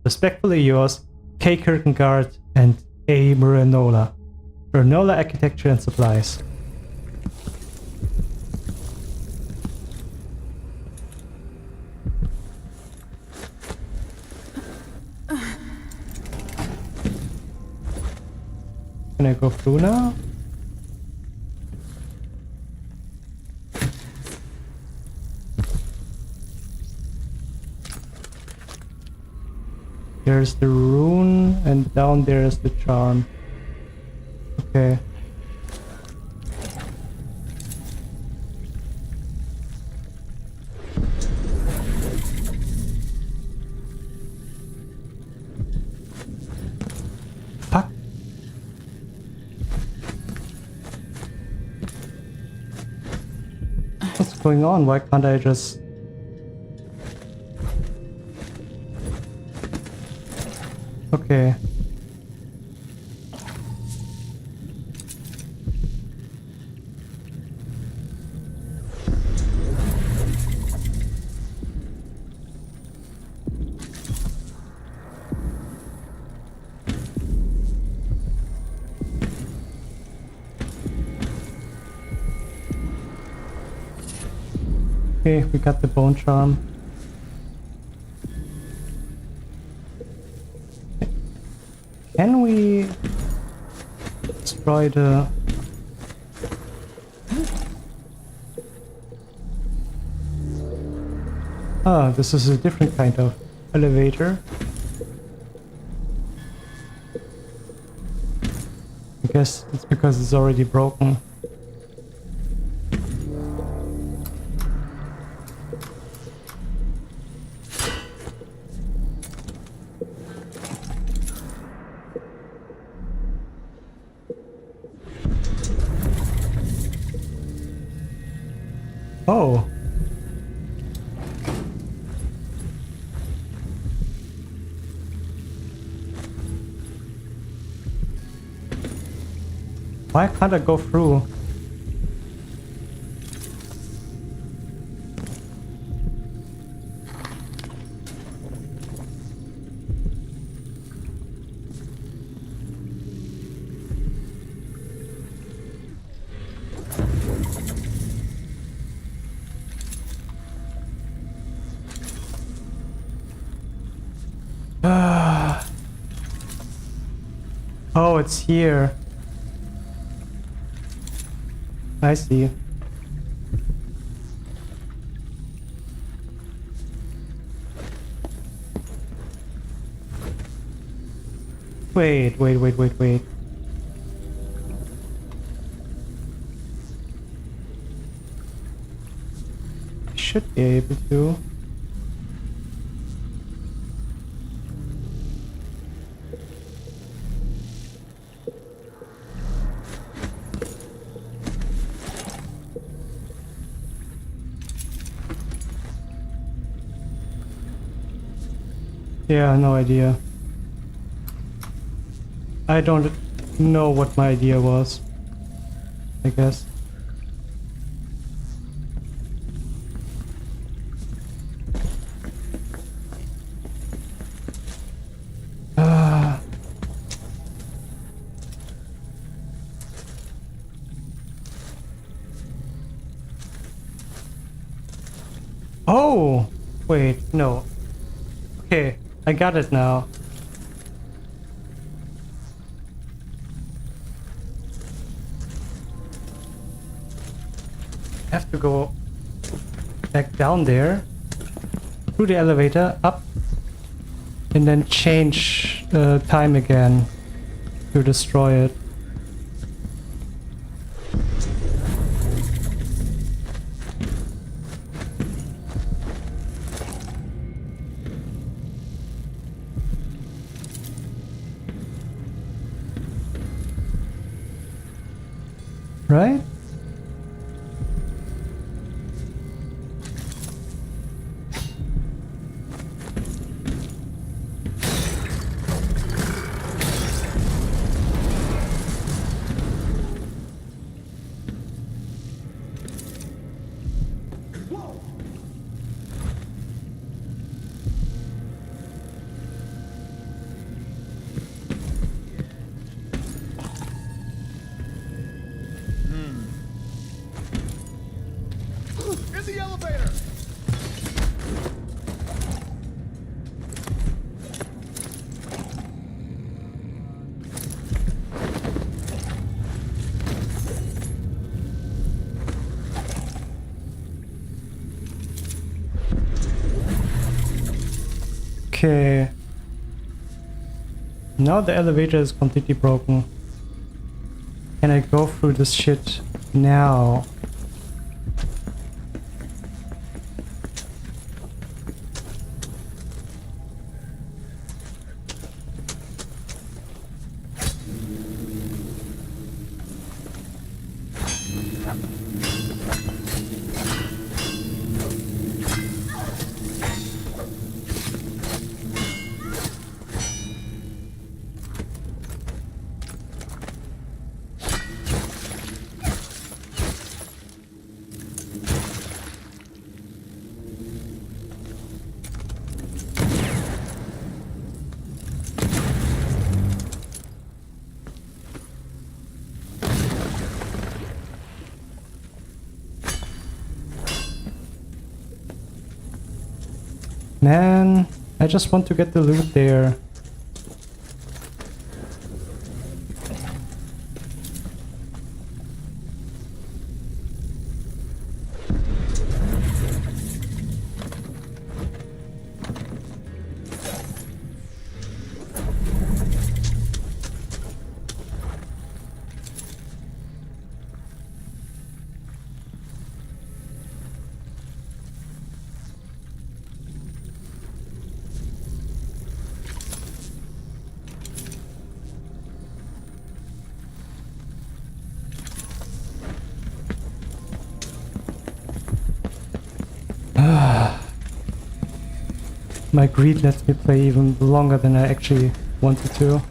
Respectfully yours, K. Kierkegaard and A. Muranola. Muranola Architecture and Supplies. Can I go through now? There's the rune, and down there is the charm. Okay. Fuck. What's going on? Why can't I just... Okay. Okay, we got the bone charm. Can we destroy the... Ah, this is a different kind of elevator. I guess it's because it's already broken. Oh. Why can't I go through? Oh, it's here. I see. Wait. I should be able to. Yeah, no idea. I don't know what my idea was, I guess. Oh! Wait, no. Okay. I got it now. I have to go back down there. through the elevator, up, and then change time again to destroy it. Right? In the elevator! Okay. Now the elevator is completely broken. Can I go through this shit now? Man, I just want to get the loot there. My greed lets me play even longer than I actually wanted to.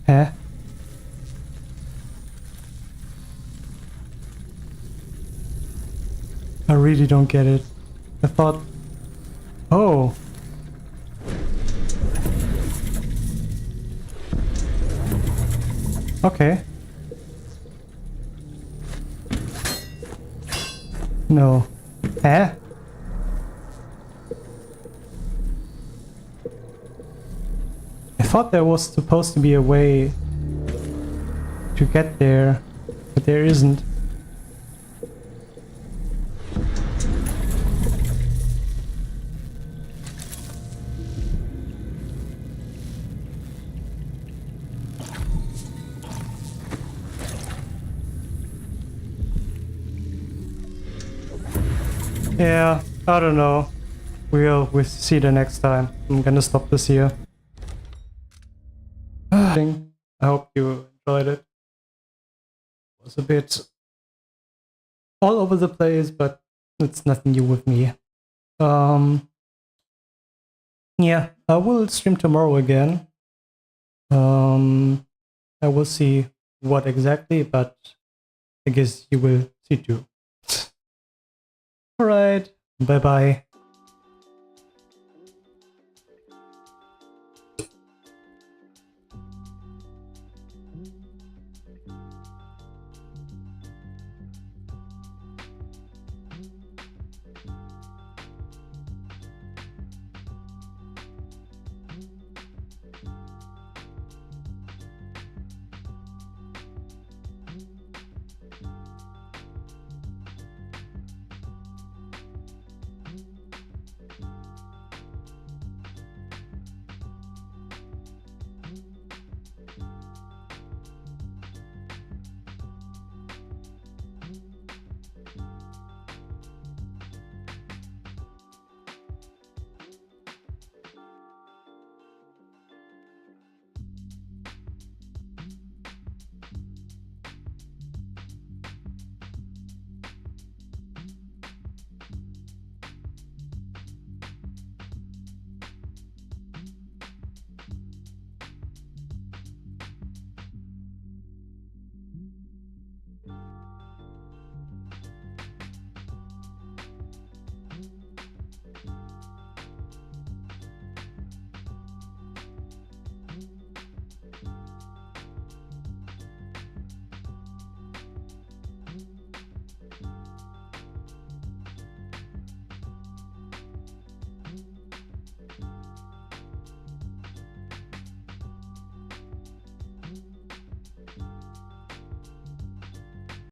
Huh? I really don't get it. I thought... Oh! Okay. No. Huh? thought there was supposed to be a way to get there, but there isn't. Yeah, I don't know. We'll see the next time. I'm gonna stop this here. I hope you enjoyed it. It was a bit all over the place, but it's nothing new with me. Yeah, I will stream tomorrow again. I will see what exactly, but I guess you will see too. Alright, bye bye.